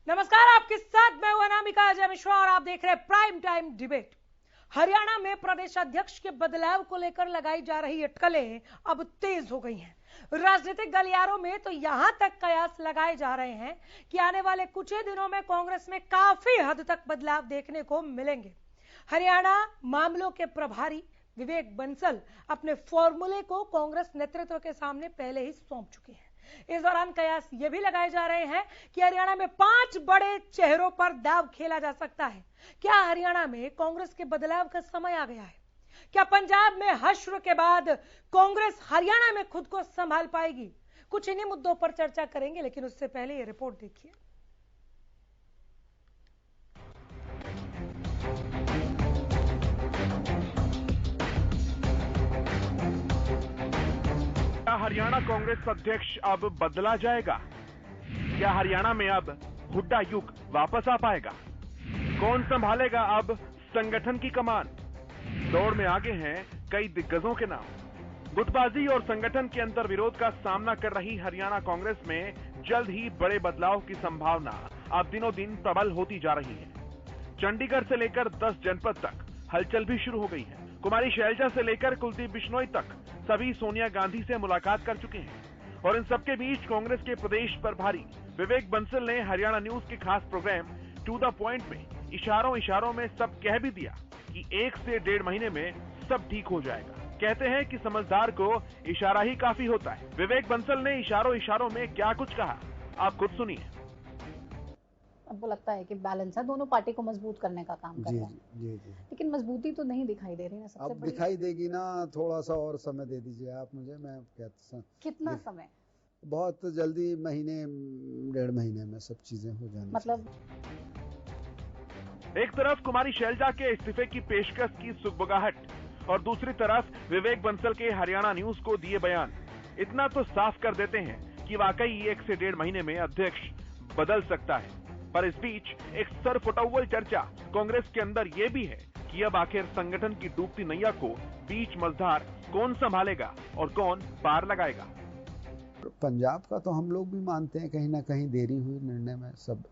नमस्कार, आपके साथ मैं हूं अनामिका अजय मिश्रा और आप देख रहे हैं प्राइम टाइम डिबेट। हरियाणा में प्रदेश अध्यक्ष के बदलाव को लेकर लगाई जा रही अटकलें अब तेज हो गई हैं। राजनीतिक गलियारों में तो यहां तक कयास लगाए जा रहे हैं कि आने वाले कुछ ही दिनों में कांग्रेस में काफी हद तक बदलाव देखने को मिलेंगे। हरियाणा मामलों के प्रभारी विवेक बंसल अपने फॉर्मूले को कांग्रेस नेतृत्व के सामने पहले ही सौंप चुके हैं। इस दौरान कयास ये भी लगाए जा रहे हैं कि हरियाणा में 5 बड़े चेहरों पर दांव खेला जा सकता है। क्या हरियाणा में कांग्रेस के बदलाव का समय आ गया है? क्या पंजाब में हश्र के बाद कांग्रेस हरियाणा में खुद को संभाल पाएगी? कुछ इन्हीं मुद्दों पर चर्चा करेंगे, लेकिन उससे पहले ये रिपोर्ट देखिए। क्या हरियाणा कांग्रेस अध्यक्ष अब बदला जाएगा? क्या हरियाणा में अब हुड्डा युग वापस आ पाएगा? कौन संभालेगा अब संगठन की कमान? दौड़ में आगे हैं कई दिग्गजों के नाम। गुटबाजी और संगठन के अंतर विरोध का सामना कर रही हरियाणा कांग्रेस में जल्द ही बड़े बदलाव की संभावना अब दिनों दिन प्रबल होती जा रही है। चंडीगढ़ से लेकर 10 जनपद तक हलचल भी शुरू हो गई है। कुमारी शैलजा से लेकर कुलदीप बिश्नोई तक सभी सोनिया गांधी से मुलाकात कर चुके हैं। और इन सबके बीच कांग्रेस के प्रदेश प्रभारी विवेक बंसल ने हरियाणा न्यूज के खास प्रोग्राम टू द पॉइंट में इशारों में सब कह भी दिया कि 1 से 1.5 महीने में सब ठीक हो जाएगा। कहते हैं कि समझदार को इशारा ही काफी होता है। विवेक बंसल ने इशारों में क्या कुछ कहा, आप खुद सुनिए। हमको लगता है कि बैलेंस है, दोनों पार्टी को मजबूत करने का काम कर रहे हैं। जी। लेकिन मजबूती तो नहीं दिखाई दे रही ना। सबसे अब दिखाई देगी ना, थोड़ा सा और समय दे दीजिए आप मुझे। मैं कहता कितना समय? बहुत जल्दी, महीने 1.5 महीने में सब चीजें हो जानी मतलब एक तरफ कुमारी शैलजा के इस्तीफे की पेशकश की सुगबुगाहट और दूसरी तरफ विवेक बंसल के हरियाणा न्यूज को दिए बयान इतना तो साफ कर देते हैं कि वाकई 1 से 1.5 महीने में अध्यक्ष बदल सकता है। पर इस बीच एक सरफुटअव्वल चर्चा कांग्रेस के अंदर ये भी है कि अब आखिर संगठन की डूबती नैया को बीच मझधार कौन संभालेगा और कौन पार लगाएगा। पंजाब का तो हम लोग भी मानते हैं कहीं ना कहीं देरी हुई निर्णय में सब,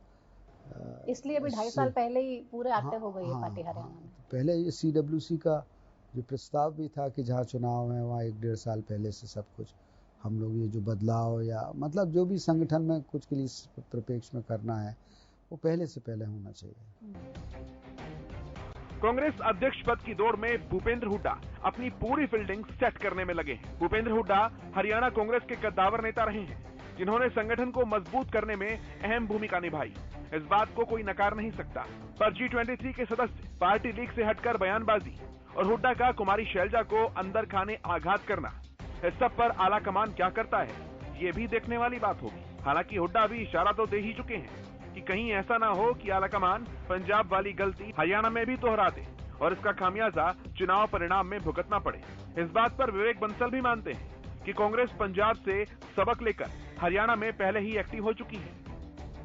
इसलिए अभी 2.5 साल पहले ही पूरे एक्टिव हो गई है पार्टी हरियाणा में। पहले ये CWC का जो प्रस्ताव भी था कि जहाँ चुनाव है वहाँ 1-1.5 साल पहले से सब कुछ हम लोग ये जो बदलाव या मतलब जो भी संगठन में कुछ के लिए परिप्रेक्ष्य में करना है वो पहले से पहले होना चाहिए। कांग्रेस अध्यक्ष पद की दौड़ में भूपेंद्र हुड्डा अपनी पूरी फील्डिंग सेट करने में लगे हैं। भूपेंद्र हुड्डा हरियाणा कांग्रेस के कद्दावर नेता रहे हैं, जिन्होंने संगठन को मजबूत करने में अहम भूमिका निभाई। इस बात को कोई नकार नहीं सकता। पर G23 के सदस्य पार्टी लीग से हटकर बयानबाजी और हुड्डा का कुमारी शैलजा को अंदर खाने आघात करना, इस सब पर आला कमान क्या करता है, ये भी देखने वाली बात होगी। हालांकि हुड्डा भी इशारा तो दे ही चुके हैं कि कहीं ऐसा ना हो कि आला कमान पंजाब वाली गलती हरियाणा में भी दोहरा दे और इसका खामियाजा चुनाव परिणाम में भुगतना पड़े। इस बात पर विवेक बंसल भी मानते हैं कि कांग्रेस पंजाब से सबक लेकर हरियाणा में पहले ही एक्टिव हो चुकी है।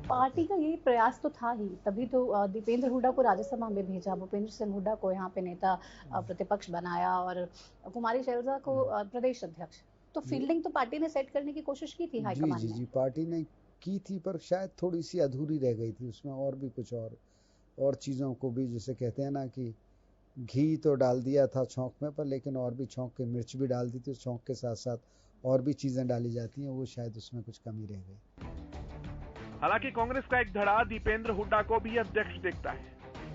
पार्टी का यही प्रयास तो था ही, तभी तो दीपेंद्र हुड्डा को राज्यसभा में भेजा, भूपेंद्र सिंह हुड्डा को यहाँ पे नेता प्रतिपक्ष बनाया और कुमारी शैलजा को प्रदेश अध्यक्ष। तो फील्डिंग तो पार्टी ने सेट करने की कोशिश की थी हाईकमान ने। जी पार्टी ने की थी, पर शायद थोड़ी सी अधूरी रह गई थी। उसमें और भी कुछ और चीजों को भी, जैसे कहते हैं ना कि घी तो डाल दिया था छौंक में, पर लेकिन और भी छौंक के मिर्च भी डाल दी थी। उस छौंक के साथ साथ और भी चीजें डाली जाती हैं, वो शायद उसमें कुछ कमी रह गई। हालांकि कांग्रेस का एक धड़ा दीपेंद्र हुड्डा को भी अध्यक्ष देखता है,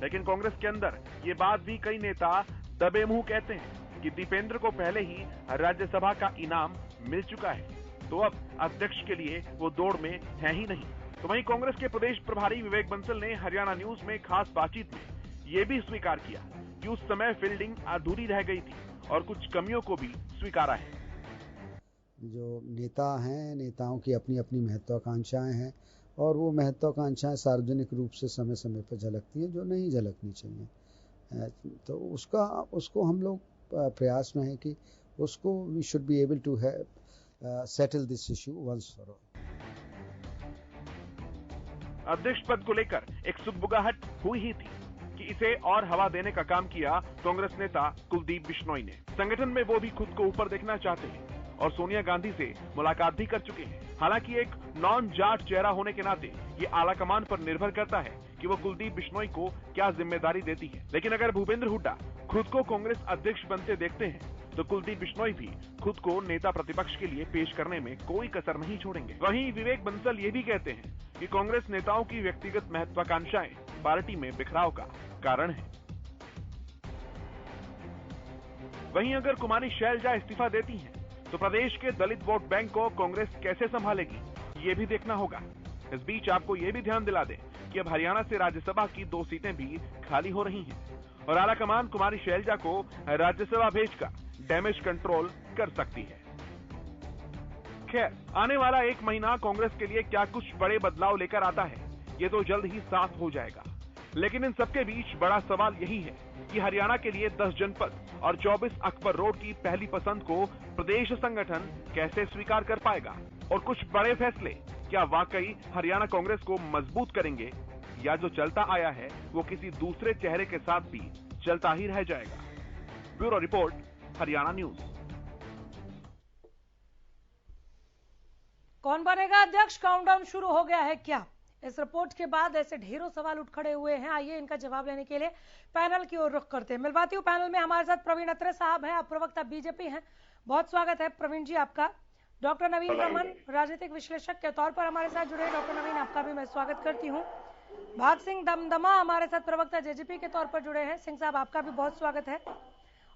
लेकिन कांग्रेस के अंदर ये बात भी कई नेता दबे मुंह कहते हैं कि दीपेंद्र को पहले ही राज्यसभा का इनाम मिल चुका है, तो अब अध्यक्ष के लिए वो दौड़ में है ही नहीं। तो वहीं कांग्रेस के प्रदेश प्रभारी विवेक बंसल ने हरियाणा न्यूज में खास बातचीत में ये भी स्वीकार किया कि उस समय फील्डिंग अधूरी रह गई थी और कुछ कमियों को भी स्वीकारा है। जो नेता हैं, नेताओं की अपनी अपनी महत्वाकांक्षाएं हैं और वो महत्वाकांक्षाएं सार्वजनिक रूप से समय समय पर झलकती हैं जो नहीं झलकनी चाहिए। तो उसको हम लोग प्रयास में है कि उसको we should be able to settle this issue once for all. अध्यक्ष पद को लेकर एक सुगबुगाहट हुई ही थी कि इसे और हवा देने का काम किया कांग्रेस नेता कुलदीप बिश्नोई ने। संगठन में वो भी खुद को ऊपर देखना चाहते हैं और सोनिया गांधी से मुलाकात भी कर चुके हैं। हालांकि एक नॉन जाट चेहरा होने के नाते ये आला कमान पर निर्भर करता है कि वो कुलदीप बिश्नोई को क्या जिम्मेदारी देती है। लेकिन अगर भूपेंद्र हुड्डा खुद को कांग्रेस अध्यक्ष बनते देखते हैं तो कुलदीप बिश्नोई भी खुद को नेता प्रतिपक्ष के लिए पेश करने में कोई कसर नहीं छोड़ेंगे। वहीं विवेक बंसल ये भी कहते हैं कि कांग्रेस नेताओं की व्यक्तिगत महत्वाकांक्षाएं पार्टी में बिखराव का कारण है। वहीं अगर कुमारी शैलजा इस्तीफा देती हैं तो प्रदेश के दलित वोट बैंक को कांग्रेस कैसे संभालेगी, ये भी देखना होगा। इस बीच आपको ये भी ध्यान दिला दें कि अब हरियाणा से राज्यसभा की 2 सीटें भी खाली हो रही हैं और आला कमान कुमारी शैलजा को राज्यसभा भेजकर डैमेज कंट्रोल कर सकती है। खैर, आने वाला 1 महीना कांग्रेस के लिए क्या कुछ बड़े बदलाव लेकर आता है, ये तो जल्द ही साफ हो जाएगा। लेकिन इन सबके बीच बड़ा सवाल यही है कि हरियाणा के लिए 10 जनपद और 24 अकबर रोड की पहली पसंद को प्रदेश संगठन कैसे स्वीकार कर पाएगा और कुछ बड़े फैसले क्या वाकई हरियाणा कांग्रेस को मजबूत करेंगे या जो चलता आया है वो किसी दूसरे चेहरे के साथ भी चलता ही रह जाएगा। Bureau report, Haryana news. कौन बनेगा अध्यक्ष, काउंटडाउन शुरू हो गया है क्या? इस रिपोर्ट के बाद ऐसे ढेरों सवाल उठ खड़े हुए हैं। आइए इनका जवाब लेने के लिए पैनल की ओर रुख करते हैं। मिलवाती हूँ पैनल में हमारे साथ प्रवीण अत्रे साहब हैं, आप प्रवक्ता बीजेपी हैं। बहुत स्वागत है प्रवीण जी आपका। डॉक्टर नवीन रमन राजनीतिक विश्लेषक के तौर पर हमारे साथ जुड़े। डॉक्टर नवीन, आपका भी मैं स्वागत करती हूँ। भाग सिंह दमदमा हमारे साथ प्रवक्ता जेजेपी के तौर पर जुड़े हैं। सिंह साहब, आपका भी बहुत स्वागत है।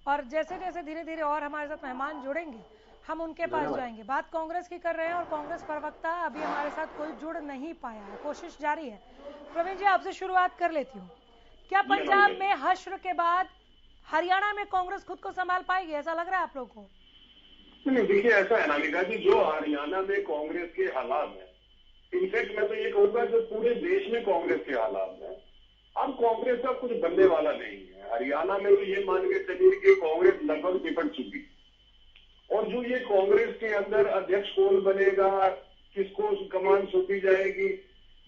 और जैसे जैसे धीरे धीरे और हमारे साथ मेहमान जुड़ेंगे हम उनके पास जाएंगे। बात कांग्रेस की कर रहे हैं और कांग्रेस प्रवक्ता अभी हमारे साथ कोई जुड़ नहीं पाया है, कोशिश जारी है। प्रवीण जी, आपसे शुरुआत कर लेती हूँ। क्या पंजाब में हश्र के बाद हरियाणा में कांग्रेस खुद को संभाल पाएगी, ऐसा लग रहा है आप लोगों को? नहीं, देखिए ऐसा है नामिका जी, जो हरियाणा में कांग्रेस के हालात है, इनफैक्ट मैं तो ये कहूंगा जो पूरे देश में कांग्रेस के हालात है, अब कांग्रेस का कुछ बनने वाला नहीं है। हरियाणा में तो ये मान के चलिए कि कांग्रेस लगभग निपट चुकी और जो ये कांग्रेस के अंदर अध्यक्ष कौन बनेगा, किसको कमान सौंपी जाएगी,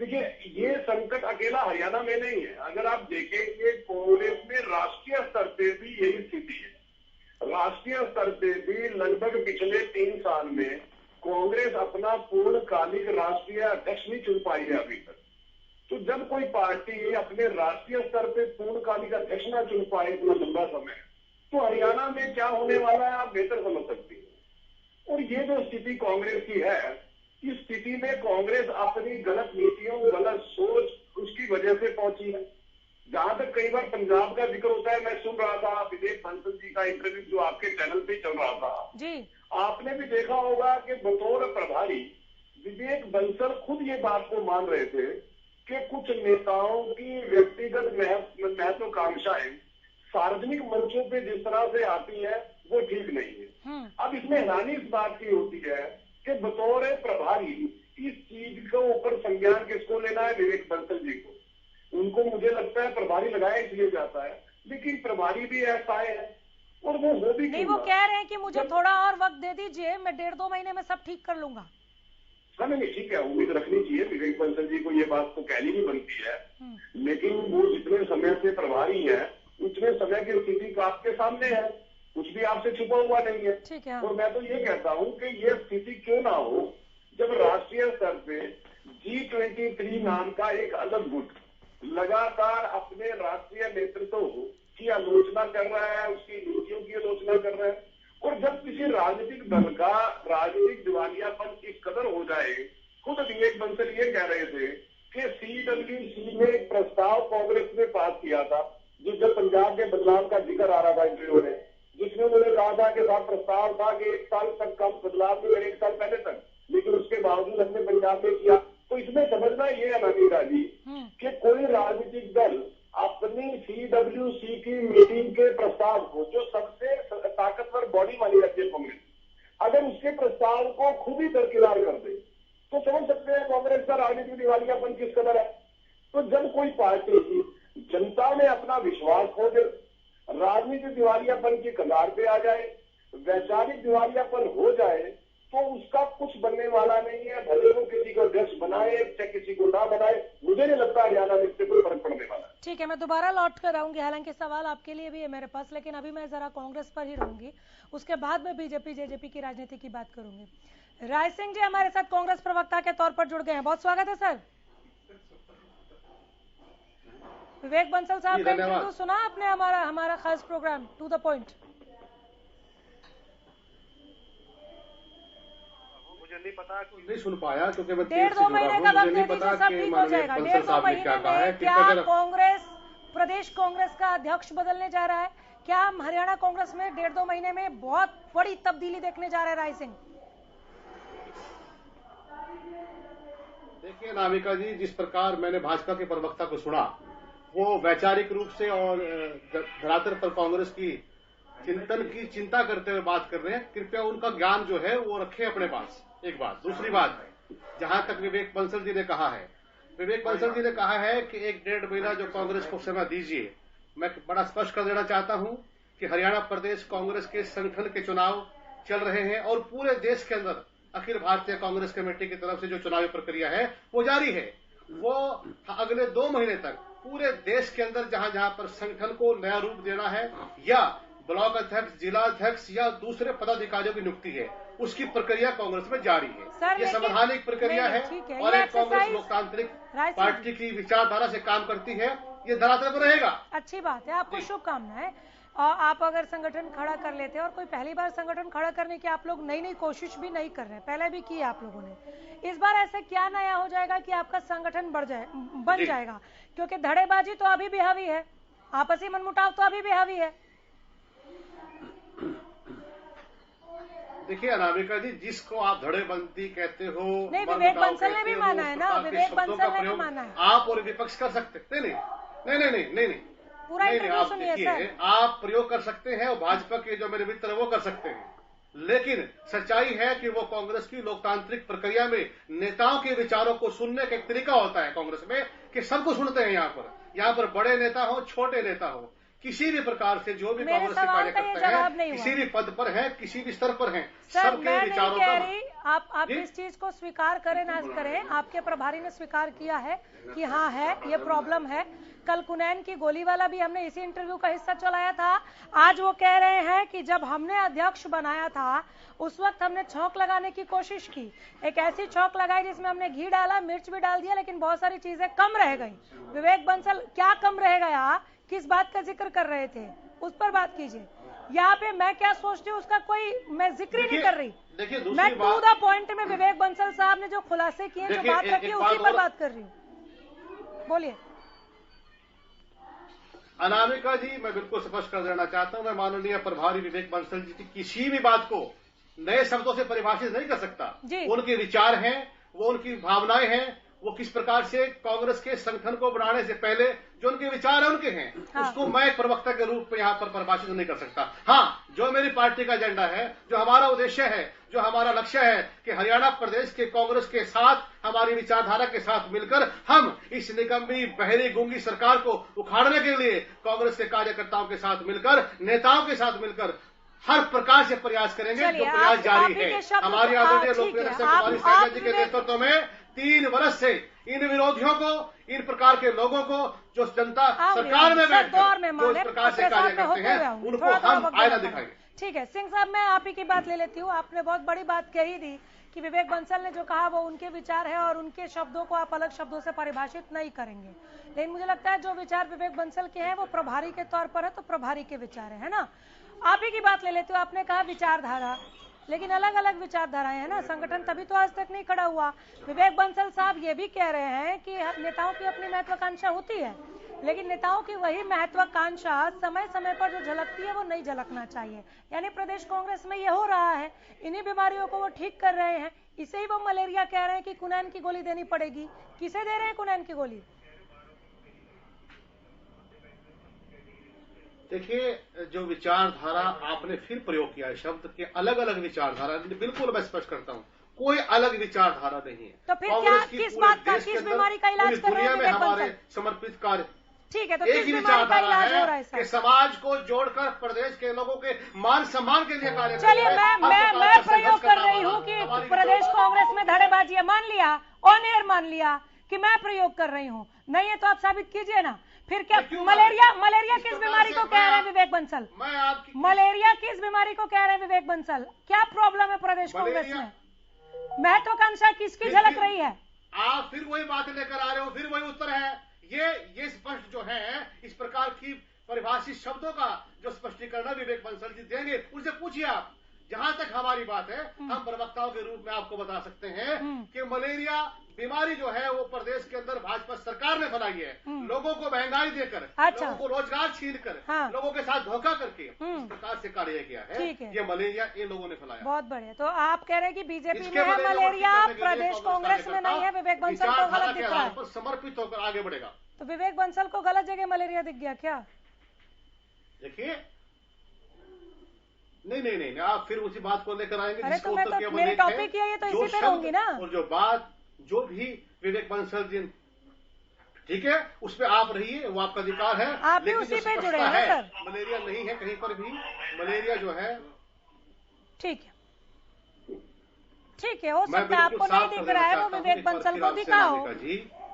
देखिए ये संकट अकेला हरियाणा में नहीं है। अगर आप देखेंगे कांग्रेस में राष्ट्रीय स्तर पे भी यही स्थिति है। राष्ट्रीय स्तर पे भी लगभग पिछले 3 साल में कांग्रेस अपना पूर्णकालिक राष्ट्रीय अध्यक्ष नहीं चुन पाई है अभी तक। तो जब कोई पार्टी अपने राष्ट्रीय स्तर पे पूर्णकालिक अध्यक्ष ना चुन पाए इतना लंबा समय, तो हरियाणा में क्या होने वाला है आप बेहतर समझ सकती हैं। और ये जो स्थिति कांग्रेस की है, इस स्थिति में कांग्रेस अपनी गलत नीतियों, गलत सोच उसकी वजह से पहुंची है। जहां तक कई बार पंजाब का जिक्र होता है, मैं सुन रहा था विवेक बंसल जी का इंटरव्यू जो आपके चैनल पे चल रहा था जी, आपने भी देखा होगा कि बतौर प्रभारी विवेक बंसल खुद ये बात को मान रहे थे कि कुछ नेताओं की व्यक्तिगत महत्वाकांक्षाएं सार्वजनिक मंचों पे जिस तरह से आती है वो ठीक नहीं है। अब इसमें हैरानी इस बात की होती है कि बतौर प्रभारी इस चीज के ऊपर संज्ञान किसको लेना है? विवेक बंसल जी को। उनको मुझे लगता है प्रभारी लगाया इसलिए जाता है, लेकिन प्रभारी भी ऐसा है और वो हो भी नहीं। वो कह रहे हैं कि मुझे थोड़ा और वक्त दे दीजिए, मैं 1.5-2 महीने में सब ठीक कर लूंगा। हाँ नहीं, ठीक है, उम्मीद रखनी चाहिए। विवेक बंसल जी को ये बात तो कहनी नहीं बनती है, लेकिन वो जितने समय से प्रभारी है उतने समय की स्थिति तो आपके सामने है, कुछ भी आपसे छुपा हुआ नहीं है। ठीक है। और मैं तो ये कहता हूँ कि ये स्थिति क्यों ना हो जब राष्ट्रीय स्तर पे G23 नाम का एक अलग गुट लगातार अपने राष्ट्रीय नेतृत्व की आलोचना कर रहा है, उसकी नीतियों की आलोचना कर रहा है। और जब किसी राजनीतिक दल का राजनीतिक दिवालियापन इस कदर हो जाए, खुद विवेक बंसल ये कह रहे थे कि CWC में एक प्रस्ताव कांग्रेस ने पास किया था, जो जब पंजाब के बदलाव का जिक्र आ रहा था इंटरव्यू में, जिसमें उन्होंने कहा था कि साथ प्रस्ताव था कि 1 साल तक का बदलाव नहीं, 1 साल पहले तक, लेकिन उसके बावजूद हमने पंजाब में किया। तो इसमें समझना ये है नामिका जी कि कोई राजनीतिक दल अपनी CWC की मीटिंग के प्रस्ताव को, जो सबसे ताकतवर बॉडी मानी जाती है कांग्रेस, अगर उसके प्रस्ताव को खुद ही दरकिनार कर दे तो समझ सकते हैं कांग्रेस का राजनीतिक दिवालियापन किस कदर है। तो जब कोई पार्टी जनता में अपना विश्वास खो दे, राजनीतिक दिवालियापन की कगार पे आ जाए, वैचारिक दिवालियापन हो जाए, तो उसका कुछ बनने वाला नहीं है। भले वो किसी को अध्यक्ष बनाए चाहे किसी को ना बनाए, मुझे नहीं लगता हरियाणा में इससे कोई फर्क पड़ने वाला। ठीक है, मैं दोबारा लौट कर आऊंगी, हालांकि सवाल आपके लिए भी है मेरे पास, लेकिन अभी मैं जरा कांग्रेस पर ही रहूंगी, उसके बाद मैं बीजेपी जेजेपी की राजनीति की बात करूंगी। राय सिंह जी हमारे साथ कांग्रेस प्रवक्ता के तौर पर जुड़ गए हैं, बहुत स्वागत है सर। विवेक बंसल साहब का इंटरव्यू सुना आपने, हमारा खास प्रोग्राम टू द पॉइंट? मुझे नहीं पता, नहीं सुन पाया क्योंकि मैं 1.5-2 महीने का वक्त दे दीजिए, सब ठीक हो जाएगा। 1.5-2 महीने में क्या कांग्रेस प्रदेश कांग्रेस का अध्यक्ष बदलने जा रहा है? क्या हम हरियाणा कांग्रेस में 1.5-2 महीने में बहुत बड़ी तब्दीली देखने जा रहे हैं? राय सिंह, देखिए नामिका जी, जिस प्रकार मैंने भाजपा के प्रवक्ता को सुना, वो वैचारिक रूप से और धरातल पर कांग्रेस की चिंतन की चिंता करते हुए बात कर रहे हैं। कृपया उनका ज्ञान जो है वो रखें अपने पास, एक बात। दूसरी बात, जहां तक विवेक बंसल जी ने कहा है, विवेक बंसल जी ने कहा है कि 1-1.5 महीना जो कांग्रेस को समय दीजिए। मैं बड़ा स्पष्ट कर देना चाहता हूं कि हरियाणा प्रदेश कांग्रेस के संगठन के चुनाव चल रहे हैं और पूरे देश के अंदर अखिल भारतीय कांग्रेस कमेटी की तरफ से जो चुनावी प्रक्रिया है वो जारी है। वो अगले 2 महीने तक पूरे देश के अंदर जहां जहां पर संगठन को नया रूप देना है या ब्लॉक अध्यक्ष, जिला अध्यक्ष या दूसरे पदाधिकारियों की नियुक्ति है, उसकी प्रक्रिया कांग्रेस में जारी है। ये संवैधानिक प्रक्रिया है और एक कांग्रेस लोकतांत्रिक पार्टी की विचारधारा से काम करती है, ये धरातल पर रहेगा। अच्छी बात है, आपको शुभकामनाएं। और आप अगर संगठन खड़ा कर लेते हैं, और कोई पहली बार संगठन खड़ा करने की आप लोग नई कोशिश भी नहीं कर रहे, पहले भी की आप लोगों ने। इस बार ऐसा क्या नया हो जाएगा कि आपका संगठन बन जाएगा? क्योंकि धड़ेबाजी तो अभी भी हावी है, आपसी मनमुटाव तो अभी भी हावी है। देखिए अनामिका जी, जिसको आप धड़ेबंदी कहते हो, नहीं, विवेक बंसल ने भी माना है ना, विवेक बंसल ने भी माना है। आप और विपक्ष कर सकते? नहीं, पूरा इंटरव्यू सुनिए सर। आप प्रयोग कर सकते हैं और भाजपा के जो मेरे मित्र वो कर सकते हैं, लेकिन सच्चाई है कि वो कांग्रेस की लोकतांत्रिक प्रक्रिया में नेताओं के विचारों को सुनने का एक तरीका होता है कांग्रेस में कि सबको सुनते हैं। यहाँ पर बड़े नेता हो, छोटे नेता हो, किसी भी प्रकार से जो भी कांग्रेस के कार्यकर्ता हैं, किसी भी पद पर हैं, किसी भी स्तर पर हैं, सबके विचारों का। आप इस चीज को स्वीकार करें ना करें, आपके प्रभारी ने स्वीकार किया है कि हाँ है, ये प्रॉब्लम है। कल कुनैन की गोली वाला भी हमने इसी इंटरव्यू का हिस्सा चलाया था। आज वो कह रहे हैं कि जब हमने अध्यक्ष बनाया था उस वक्त हमने छौंक लगाने की कोशिश की, एक ऐसी छौंक लगाई जिसमें हमने घी डाला, मिर्च भी डाल दिया, लेकिन बहुत सारी चीजें कम रह गई। विवेक बंसल, क्या कम रह गया? किस बात का जिक्र कर रहे थे, उस पर बात कीजिए। यहाँ पे मैं क्या सोचती हूँ उसका कोई मैं जिक्र नहीं कर रही। देखिए, मैं टू द पॉइंट में विवेक बंसल साहब ने जो खुलासे किए, जो बात रखी है, उसी पर बात कर रही हूँ। बोलिए अनामिका जी। मैं बिल्कुल स्पष्ट कर देना चाहता हूं, मैं माननीय प्रभारी विवेक बंसल जी की किसी भी बात को नए शब्दों से परिभाषित नहीं कर सकता। उनके विचार हैं, वो उनकी भावनाएं हैं, वो किस प्रकार से कांग्रेस के संगठन को बनाने से पहले जो उनके विचार है उनके हैं, उसको मैं एक प्रवक्ता के रूप में यहाँ पर परिभाषित नहीं कर सकता। हाँ, जो मेरी पार्टी का एजेंडा है, जो हमारा उद्देश्य है, जो हमारा लक्ष्य है कि हरियाणा प्रदेश के कांग्रेस के साथ, हमारी विचारधारा के साथ मिलकर हम इस निकम्मी बहरी गूंगी सरकार को उखाड़ने के लिए कांग्रेस के कार्यकर्ताओं के साथ मिलकर, नेताओं के साथ मिलकर हर प्रकार से प्रयास करेंगे। जो प्रयास जारी है हमारी आदरणीय लोकप्रिय कुमारी सैगल जी के नेतृत्व में 3 वर्ष से इन विरोधियों को, इन प्रकार के लोगों को जो जनता सरकार में बैठकर जो इस प्रकार से कार्य करते हैं, उनको हम आईना दिखाएंगे। ठीक है सिंह साहब, मैं आप ही की बात ले लेती हूँ। आपने बहुत बड़ी बात कही थी कि विवेक बंसल ने जो कहा वो उनके विचार है और उनके शब्दों को आप अलग शब्दों से परिभाषित नहीं करेंगे, लेकिन मुझे लगता है जो विचार विवेक बंसल के हैं वो प्रभारी के तौर पर है, तो प्रभारी के विचार है ना। आप ही की बात ले लेती हूँ। आपने कहा विचारधारा, लेकिन अलग अलग विचारधाराएं हैं ना, संगठन तभी तो आज तक नहीं खड़ा हुआ। विवेक बंसल साहब ये भी कह रहे हैं कि नेताओं की अपनी महत्वाकांक्षा होती है, लेकिन नेताओं की वही महत्वाकांक्षा समय समय पर जो झलकती है वो नहीं झलकना चाहिए। यानी प्रदेश कांग्रेस में ये हो रहा है, इन्हीं बीमारियों को वो ठीक कर रहे हैं। इसे ही वो मलेरिया कह रहे हैं कि कुनैन की गोली देनी पड़ेगी। किसे दे रहे हैं कुनैन की गोली? देखिए, जो विचारधारा आपने फिर प्रयोग किया है शब्द के, अलग अलग विचारधारा, बिल्कुल मैं स्पष्ट करता हूँ, कोई अलग विचारधारा नहीं है। तो फिर क्या, किस बात का, किस बीमारी का इलाज कर रहे हैं विवेक बंसल? हमारे समर्पित कार्य, ठीक है, तो किस बीमारी का इलाज हो रहा है कि समाज को जोड़कर प्रदेश के लोगों के मान सम्मान के लिए कार्य। चलिए, मैं प्रयोग कर रही हूँ कि प्रदेश कांग्रेस में धड़ेबाजी है, मान लिया, ऑन एयर मान लिया कि मैं प्रयोग कर रही हूँ, नहीं है तो आप साबित कीजिए ना। फिर क्या मलेरिया किस बीमारी को कह रहे हैं विवेक बंसल? मलेरिया किस बीमारी को कह रहे हैं विवेक बंसल? क्या प्रॉब्लम है प्रदेश कांग्रेस में? महत्वाकांक्षा किसकी झलक रही है? आप फिर वही बात लेकर आ रहे हो, फिर वही उत्तर है। ये स्पष्ट जो है, इस प्रकार की परिभाषित शब्दों का जो स्पष्टीकरण विवेक बंसल जी देंगे, उनसे पूछिए आप। जहां तक हमारी बात है, हम प्रवक्ताओं के रूप में आपको बता सकते हैं कि मलेरिया बीमारी जो है वो प्रदेश के अंदर भाजपा सरकार ने फैलाई है, लोगों को महंगाई देकर, लोगों को रोजगार छीनकर, लोगों के साथ धोखा करके इस प्रकार से कार्य किया है। ये मलेरिया इन लोगों ने फैलाया। बहुत बढ़िया। तो आप कह रहे हैं कि बीजेपी में है मलेरिया, प्रदेश कांग्रेस में नहीं है। विवेक बंसल को गलत दिख रहा है, समर्पित होकर आगे बढ़ेगा। तो विवेक बंसल को गलत जगह मलेरिया दिख गया क्या? देखिए, नहीं, आप फिर उसी बात को लेकर आएंगे। अरे तो मैं तो मेरे टॉपिक है, ये तो इसी पे रहूंगी ना। और जो बात जो भी विवेक बंसल जी, ठीक है, उस पर आप रहिए, वो आपका अधिकार है। आप भी उसी पे जुड़े हैं सर। मलेरिया नहीं है कहीं पर भी, मलेरिया जो है। ठीक है, हो सकता है आपको नहीं दिख रहा है, वो विवेक बंसल को दिखा हो।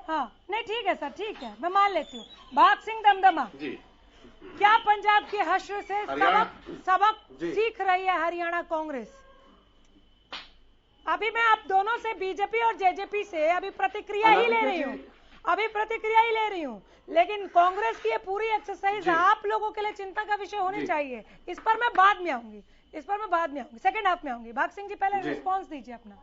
हाँ, नहीं ठीक है सर, ठीक है, मैं मान लेती हूँ। भाग सिंह दमदमा जी, क्या पंजाब के हश्र से सबक सीख रही है हरियाणा कांग्रेस? अभी मैं आप दोनों से, बीजेपी और जेजेपी से अभी प्रतिक्रिया ही ले रही हूँ, लेकिन कांग्रेस की ये पूरी एक्सरसाइज आप लोगों के लिए चिंता का विषय होनी चाहिए। इस पर मैं बाद में आऊंगी, सेकंड हाफ में आऊंगी। भाग सिंह जी पहले रिस्पॉन्स दीजिए अपना।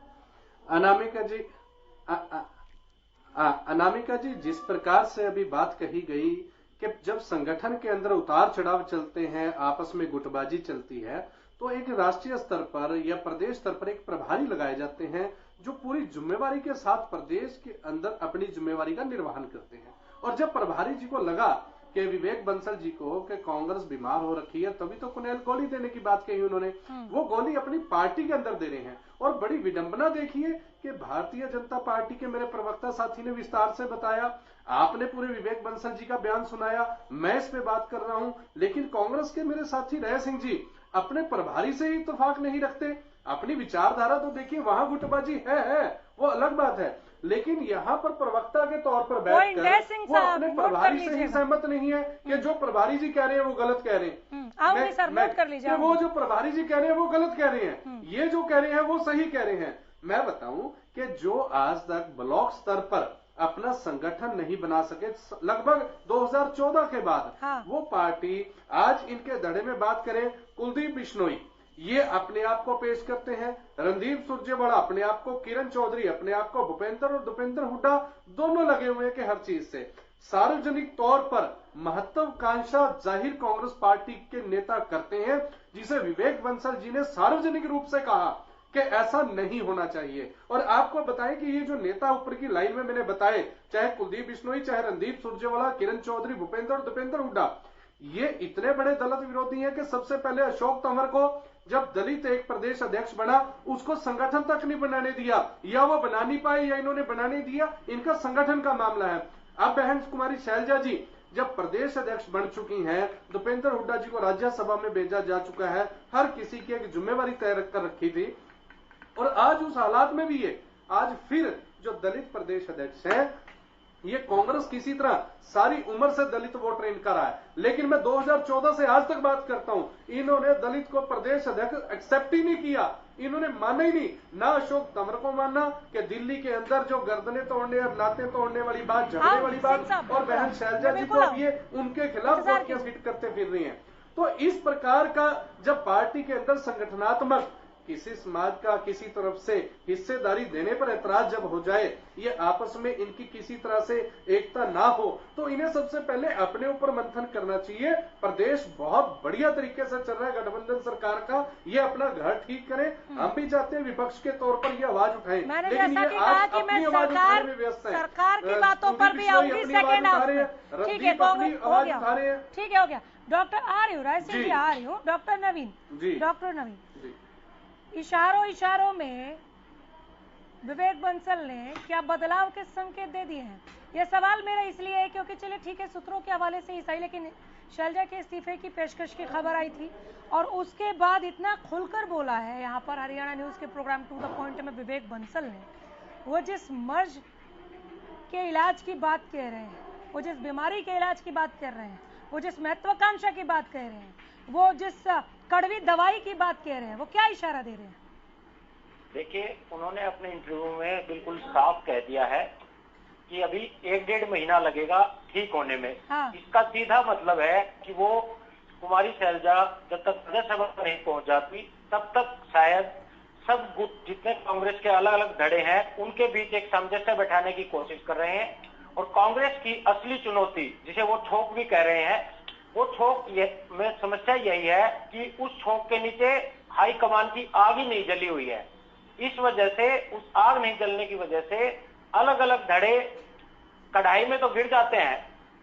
अनामिका जी, जिस प्रकार से अभी बात कही गई कि जब संगठन के अंदर उतार चढ़ाव चलते हैं, आपस में गुटबाजी चलती है, तो एक राष्ट्रीय स्तर पर या प्रदेश स्तर पर एक प्रभारी लगाए जाते हैं जो पूरी जिम्मेवारी के साथ प्रदेश के अंदर अपनी जिम्मेवारी का निर्वहन करते हैं। और जब प्रभारी जी को लगा कि विवेक बंसल जी को कि कांग्रेस बीमार हो रखी है, तभी तो कुनेल गोली देने की बात कही उन्होंने। वो गोली अपनी पार्टी के अंदर दे रहे हैं। और बड़ी विडंबना देखिए कि भारतीय जनता पार्टी के मेरे प्रवक्ता साथी ने विस्तार से बताया, आपने पूरे विवेक बंसल जी का बयान सुनाया, मैं इस पे बात कर रहा हूं, लेकिन कांग्रेस के मेरे साथी रहे सिंह जी अपने प्रभारी से ही इत्तेफाक नहीं रखते। अपनी विचारधारा तो देखिए, वहां गुटबाजी है, वो अलग बात है, लेकिन यहाँ पर प्रवक्ता के तौर पर बैठकर वो अपने प्रभारी से ही सहमत नहीं है कि जो प्रभारी जी कह रहे हैं वो गलत कह रहे हैं। वो जो प्रभारी जी कह रहे हैं वो गलत कह रहे हैं, ये जो कह रहे हैं वो सही कह रहे हैं। मैं बताऊं कि जो आज तक ब्लॉक स्तर पर अपना संगठन नहीं बना सके, लगभग 2014 के बाद वो पार्टी आज इनके धड़े में बात करें, कुलदीप बिश्नोई ये अपने आप को पेश करते हैं, रणदीप सुरजेवाला अपने आप को, किरण चौधरी अपने आप को, भूपेंद्र और दीपेंद्र हुड्डा दोनों लगे हुए हैं कि हर चीज से सार्वजनिक तौर पर महत्वाकांक्षा जाहिर कांग्रेस पार्टी के नेता करते हैं, जिसे विवेक बंसल जी ने सार्वजनिक रूप से कहा कि ऐसा नहीं होना चाहिए। और आपको बताएं कि ये जो नेता ऊपर की लाइन में मैंने बताए, चाहे कुलदीप बिश्नोई, चाहे रणदीप सुरजेवाला, किरण चौधरी, भूपेंद्र और दीपेंद्र हुड्डा, ये इतने बड़े दलित विरोधी हैं कि सबसे पहले अशोक तंवर को जब दलित एक प्रदेश अध्यक्ष बना, उसको संगठन तक नहीं बनाने दिया, या वो बना नहीं पाए या इन्होंने बनाने दिया, इनका संगठन का मामला है। अब बहन कुमारी शैलजा जी जब प्रदेश अध्यक्ष बन चुकी हैं, दीपेंद्र हुड्डा जी को राज्यसभा में भेजा जा चुका है, हर किसी की एक जिम्मेवारी तय कर रखी थी, और आज उस हालात में भी ये आज फिर जो दलित प्रदेश अध्यक्ष है, ये कांग्रेस किसी तरह सारी उम्र से दलित वोटर इनका रहा है, लेकिन मैं 2014 से आज तक बात करता हूं, इन्होंने दलित को प्रदेश अध्यक्ष एक्सेप्ट ही नहीं किया, इन्होंने माना ही नहीं। ना अशोक तंवर को माना कि दिल्ली के अंदर जो गर्दनें तोड़ने और लातें तोड़ने वाली बात, झगड़े वाली बात, और बहन शैलजा जी को ये उनके खिलाफ गोटियां फिट करते फिर रही हैं। तो इस प्रकार का जब पार्टी के अंदर संगठनात्मक किसी समाज का किसी तरफ से हिस्सेदारी देने पर ऐतराज जब हो जाए, ये आपस में इनकी किसी तरह से एकता ना हो, तो इन्हें सबसे पहले अपने ऊपर मंथन करना चाहिए। प्रदेश बहुत बढ़िया तरीके से चल रहा है गठबंधन सरकार का, ये अपना घर ठीक करें। हम भी चाहते हैं विपक्ष के तौर पर ये आवाज उठाएं, लेकिन ये आज अपनी आवाज उठाने में व्यस्त है। सरकार की बातों पर भी आऊंगी सेकंड हाफ में। ठीक है, कांग्रेस हो गया, ठीक है, हो गया। डॉक्टर आ रही हूँ, राय सिंह जी आ रही हूँ। डॉक्टर नवीन जी, डॉक्टर नवीन, इशारों में विवेक बंसल ने क्या बदलाव के संकेत दे दिए हैं? यह सवाल मेरा इसलिए है क्योंकि चलिए ठीक है, सूत्रों के हवाले से ही सही, लेकिन शैलजा के इस्तीफे की पेशकश की खबर आई थी और उसके बाद इतना खुलकर बोला है यहाँ पर हरियाणा न्यूज के प्रोग्राम टू द पॉइंट में विवेक बंसल ने, वो जिस मर्ज के इलाज की बात कह रहे हैं, वो जिस बीमारी के इलाज की बात कर रहे हैं, वो जिस महत्वाकांक्षा की बात कह रहे हैं, वो जिस कड़वी दवाई की बात कह रहे हैं, वो क्या इशारा दे रहे हैं? देखिए, उन्होंने अपने इंटरव्यू में बिल्कुल साफ कह दिया है कि अभी 1-1.5 महीना लगेगा ठीक होने में। हाँ। इसका सीधा मतलब है कि वो कुमारी शैलजा जब तक राज्यसभा पर नहीं पहुंच जाती तब तक शायद सब गुट जितने कांग्रेस के अलग अलग धड़े हैं उनके बीच एक सामंजस्य बैठाने की कोशिश कर रहे हैं। और कांग्रेस की असली चुनौती, जिसे वो छोक भी कह रहे हैं, वो छोक में समस्या यही है कि उस छोक के नीचे हाईकमान की आग ही नहीं जली हुई है। इस वजह से, उस आग नहीं जलने की वजह से अलग अलग धड़े कढ़ाई में तो गिर जाते हैं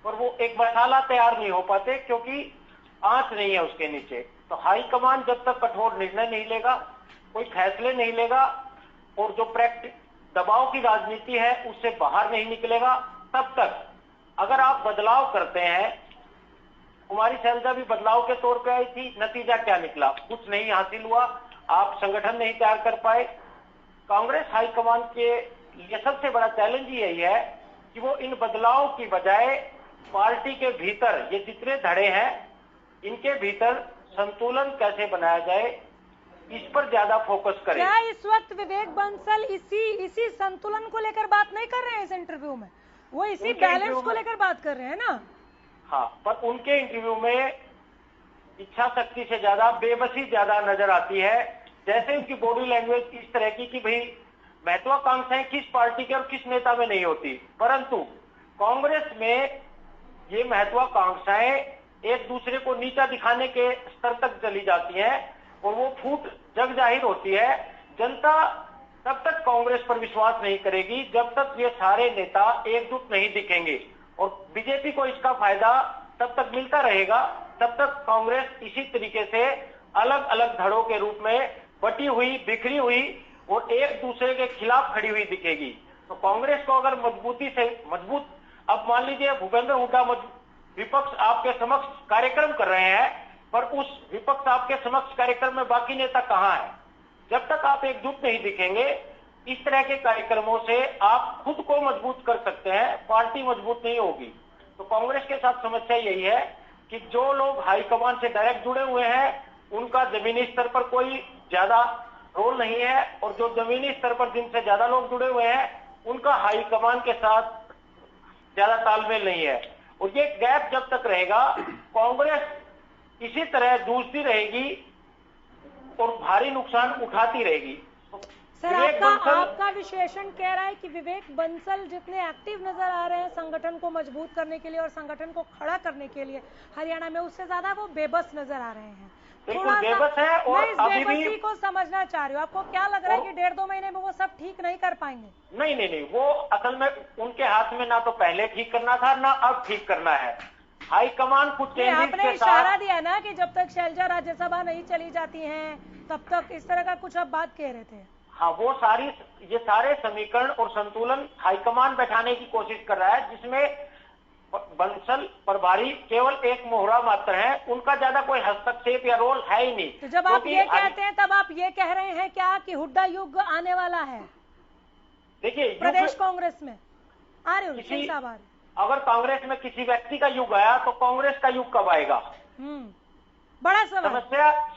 पर वो एक मसाला तैयार नहीं हो पाते क्योंकि आंच नहीं है उसके नीचे। तो हाईकमान जब तक कठोर निर्णय नहीं लेगा, कोई फैसले नहीं लेगा और जो दबाव की राजनीति है उससे बाहर नहीं निकलेगा, तब तक अगर आप बदलाव करते हैं, कुमारी शैलजा भी बदलाव के तौर पे आई थी, नतीजा क्या निकला? कुछ नहीं हासिल हुआ, आप संगठन नहीं तैयार कर पाए। कांग्रेस हाईकमान के लिए सबसे बड़ा चैलेंज यही है कि वो इन बदलाव की बजाय पार्टी के भीतर ये जितने धड़े हैं इनके भीतर संतुलन कैसे बनाया जाए, इस पर ज्यादा फोकस करें। क्या इस वक्त विवेक बंसल इसी संतुलन को लेकर बात नहीं कर रहे हैं इस इंटरव्यू में? वो इसी बैलेंस को लेकर बात कर रहे हैं ना? हाँ, पर उनके इंटरव्यू में इच्छा शक्ति से ज्यादा बेबसी ज्यादा नजर आती है। जैसे उनकी बॉडी लैंग्वेज इस तरह की कि भाई महत्वाकांक्षाएं किस पार्टी के और किस नेता में नहीं होती, परंतु कांग्रेस में ये महत्वाकांक्षाएं एक दूसरे को नीचा दिखाने के स्तर तक चली जाती हैं और वो फूट जग जाहिर होती है। जनता तब तक कांग्रेस पर विश्वास नहीं करेगी जब तक ये सारे नेता एकजुट नहीं दिखेंगे और बीजेपी को इसका फायदा तब तक मिलता रहेगा, तब तक कांग्रेस इसी तरीके से अलग अलग धड़ों के रूप में बटी हुई, बिखरी हुई और एक दूसरे के खिलाफ खड़ी हुई दिखेगी। तो कांग्रेस को अगर मजबूत, अब मान लीजिए भूपेंद्र हुड्डा विपक्ष आपके समक्ष कार्यक्रम कर रहे हैं, पर उस विपक्ष आपके समक्ष कार्यक्रम में बाकी नेता कहां है? जब तक आप एकजुट नहीं दिखेंगे, इस तरह के कार्यक्रमों से आप खुद को मजबूत कर सकते हैं, पार्टी मजबूत नहीं होगी। तो कांग्रेस के साथ समस्या यही है कि जो लोग हाईकमान से डायरेक्ट जुड़े हुए हैं उनका जमीनी स्तर पर कोई ज्यादा रोल नहीं है और जो जमीनी स्तर पर जिनसे ज्यादा लोग जुड़े हुए हैं उनका हाईकमान के साथ ज्यादा तालमेल नहीं है। और ये गैप जब तक रहेगा, कांग्रेस इसी तरह जूझती रहेगी और भारी नुकसान उठाती रहेगी। सर, आपका विश्लेषण कह रहा है कि विवेक बंसल जितने एक्टिव नजर आ रहे हैं संगठन को मजबूत करने के लिए और संगठन को खड़ा करने के लिए हरियाणा में, उससे ज्यादा वो बेबस नजर आ रहे हैं। बिल्कुल बेबस है और मैं इस बेबसी को समझना चाह रही हूँ। आपको क्या लग रहा है कि 1.5-2 महीने में वो सब ठीक नहीं कर पाएंगे? नहीं, वो असल में उनके हाथ में ना तो पहले ठीक करना था ना अब ठीक करना है। हाईकमान कुछ चेंजेस के साथ, आपने इशारा दिया ना कि जब तक शैलजा राज्यसभा नहीं चली जाती हैं तब तक, इस तरह का कुछ आप बात कह रहे थे। हाँ, वो ये सारे समीकरण और संतुलन हाईकमान बैठाने की कोशिश कर रहा है, जिसमें बंसल प्रभारी केवल एक मोहरा मात्र है, उनका ज्यादा कोई हस्तक्षेप या रोल है ही नहीं। तो जब आप ये कहते हैं तब आप ये कह रहे हैं क्या कि हुड्डा युग आने वाला है? देखिए, प्रदेश कांग्रेस में आ रहे हो, अगर कांग्रेस में किसी व्यक्ति का युग आया तो कांग्रेस का युग कब आएगा? बड़ा सवाल।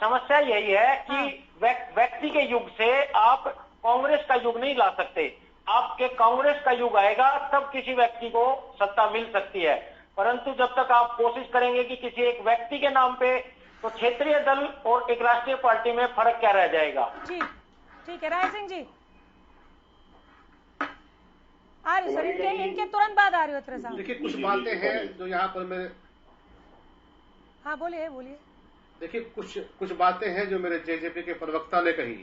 समस्या यही है कि व्यक्ति के युग से आप कांग्रेस का युग नहीं ला सकते। आपके कांग्रेस का युग आएगा तब किसी व्यक्ति को सत्ता मिल सकती है, परंतु जब तक आप कोशिश करेंगे कि किसी एक व्यक्ति के नाम पे, तो क्षेत्रीय दल और एक राष्ट्रीय पार्टी में फर्क क्या रह जाएगा? जी ठीक है, राय सिंह जी आ रही सर, इनके तुरंत बाद आ रही हो। देखिए, कुछ बातें हैं जो यहाँ पर मेरे, हाँ बोलिए। देखिए, कुछ बातें हैं जो मेरे जेजेपी के प्रवक्ता ने कही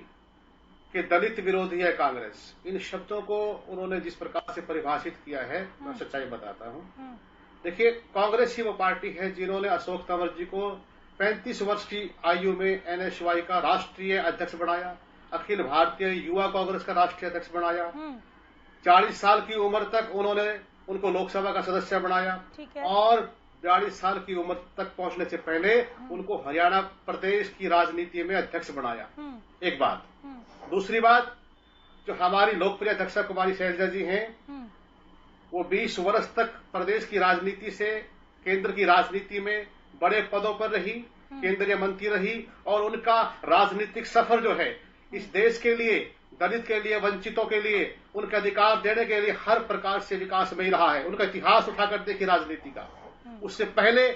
कि दलित विरोधी है कांग्रेस। इन शब्दों को उन्होंने जिस प्रकार से परिभाषित किया है, मैं सच्चाई बताता हूं। देखिए, कांग्रेस ही वो पार्टी है जिन्होंने अशोक तंवर जी को 35 वर्ष की आयु में एनएसवाई का राष्ट्रीय अध्यक्ष बनाया, अखिल भारतीय युवा कांग्रेस का राष्ट्रीय अध्यक्ष बनाया, 40 साल की उम्र तक उन्होंने उनको लोकसभा का सदस्य बनाया और 42 साल की उम्र तक पहुंचने से पहले उनको हरियाणा प्रदेश की राजनीति में अध्यक्ष बनाया। एक बात। दूसरी बात, जो हमारी लोकप्रिय अध्यक्षा कुमारी शैलजा जी हैं, वो 20 वर्ष तक प्रदेश की राजनीति से केंद्र की राजनीति में बड़े पदों पर रही, केंद्रीय मंत्री रही और उनका राजनीतिक सफर जो है इस देश के लिए दलित के लिए, वंचितों के लिए, उनके अधिकार देने के लिए हर प्रकार से विकास में ही रहा है। उनका इतिहास उठाकर देखिए राजनीति का। उससे पहले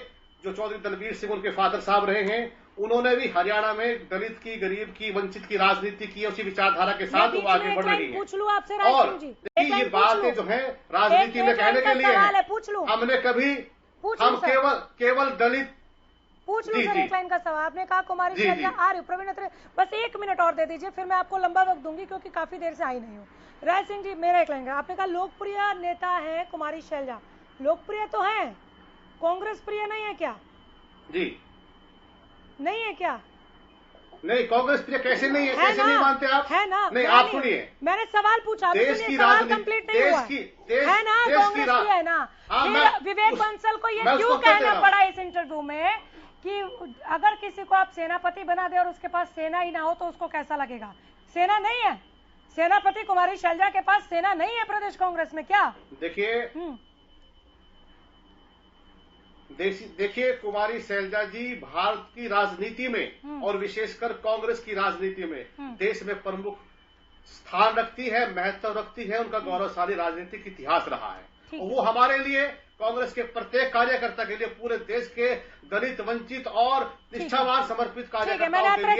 जो चौधरी दलबीर सिंह उनके फादर साहब रहे हैं, उन्होंने भी हरियाणा में दलित की, गरीब की, वंचित की राजनीति की, उसी विचारधारा के साथ वो आगे बढ़ रही है। पूछ लूं आपसे राय सिंह जी, देखिए ये बातें जो है राजनीति में कहने के लिए है। पूछ लूं, हमने कभी हम केवल दलित पूछ लूं सर, एक लाइन का सवाल। आपने कहा कुमारी शैलजा आ रही, प्रवीण अत्रे, बस 1 मिनट और दे दीजिए, फिर मैं आपको लंबा वक्त दूंगी क्योंकि काफी देर से आई नहीं हूँ। राय सिंह जी, मेरा एक लाइन का, आपने कहा लोकप्रिय नेता है कुमारी शैलजा, लोकप्रिय तो है, कांग्रेस प्रिय नहीं है क्या? जी नहीं है क्या? नहीं, कांग्रेस प्रिय कैसे नहीं है, कैसे नहीं मानते आप? है ना? नहीं, आप सुनिए, मैंने सवाल पूछा, देश की सवाल कंप्लीट नहीं हुआ है ना? कांग्रेस प्रिय है ना? फिर विवेक बंसल को ये क्यों कहना पड़ा इस इंटरव्यू में कि अगर किसी को आप सेनापति बना दे और उसके पास सेना ही ना हो तो उसको कैसा लगेगा? सेना नहीं है, सेनापति कुमारी शैलजा के पास सेना नहीं है प्रदेश कांग्रेस में क्या? देखिए कुमारी शैलजा जी भारत की राजनीति में और विशेषकर कांग्रेस की राजनीति में देश में प्रमुख स्थान रखती है, महत्व रखती है। उनका गौरवशाली राजनीतिक इतिहास रहा है। वो हमारे लिए, कांग्रेस के प्रत्येक कार्यकर्ता के लिए, पूरे देश के दलित, वंचित और निष्ठावान समर्पित कार्यकर्ताओं के लिए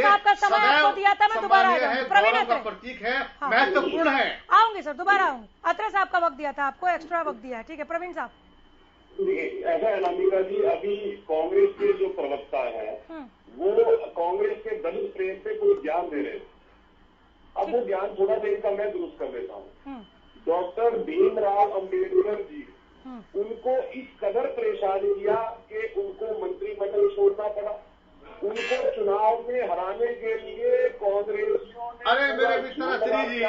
गौरव का प्रतीक है, महत्वपूर्ण है। आऊंगी सर, दोबारा आऊंगी। अत्रे साहब का वक्त दिया था आपको, एक्स्ट्रा वक्त दिया है, ठीक है। प्रवीण साहब, ऐसा है अनामिका जी, अभी कांग्रेस के जो प्रवक्ता है वो कांग्रेस के दलित प्रेम पे कुछ ज्ञान दे रहे हैं। अब वो ज्ञान थोड़ा सा इनका मैं दुरुस्त कर देता हूँ। डॉक्टर भीमराव अंबेडकर जी, उनको इस कदर परेशान किया कि उनको मंत्रिमंडल छोड़ना पड़ा। उनको चुनाव में हराने के लिए कांग्रेसियों ने, अरे मेरे मित्र जी,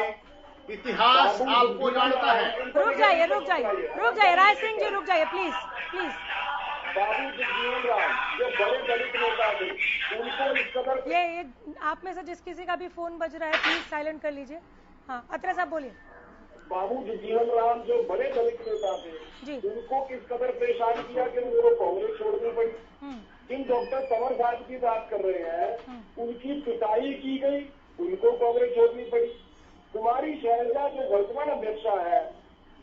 इतिहास आपको जानता है। रुक जाइए राय सिंह जी, रुक जाइए प्लीज। बाबू जगजीवन राम जो बड़े दलित नेता थे, उनको इस कदर ये आप में से जिस किसी का भी फोन बज रहा है प्लीज साइलेंट कर लीजिए। हाँ, अत्रे साहब बोलिए। बाबू जगजीवन राम जो बड़े दलित नेता थे, उनको किस कदर परेशान किया कि उनको कांग्रेस छोड़नी पड़ी। जिन डॉक्टर तंवर साहब की बात कर रहे हैं, उनकी पिटाई की गई, उनको कांग्रेस छोड़नी पड़ी। कुमारी शैलजा जो वर्तमान अध्यक्षा है,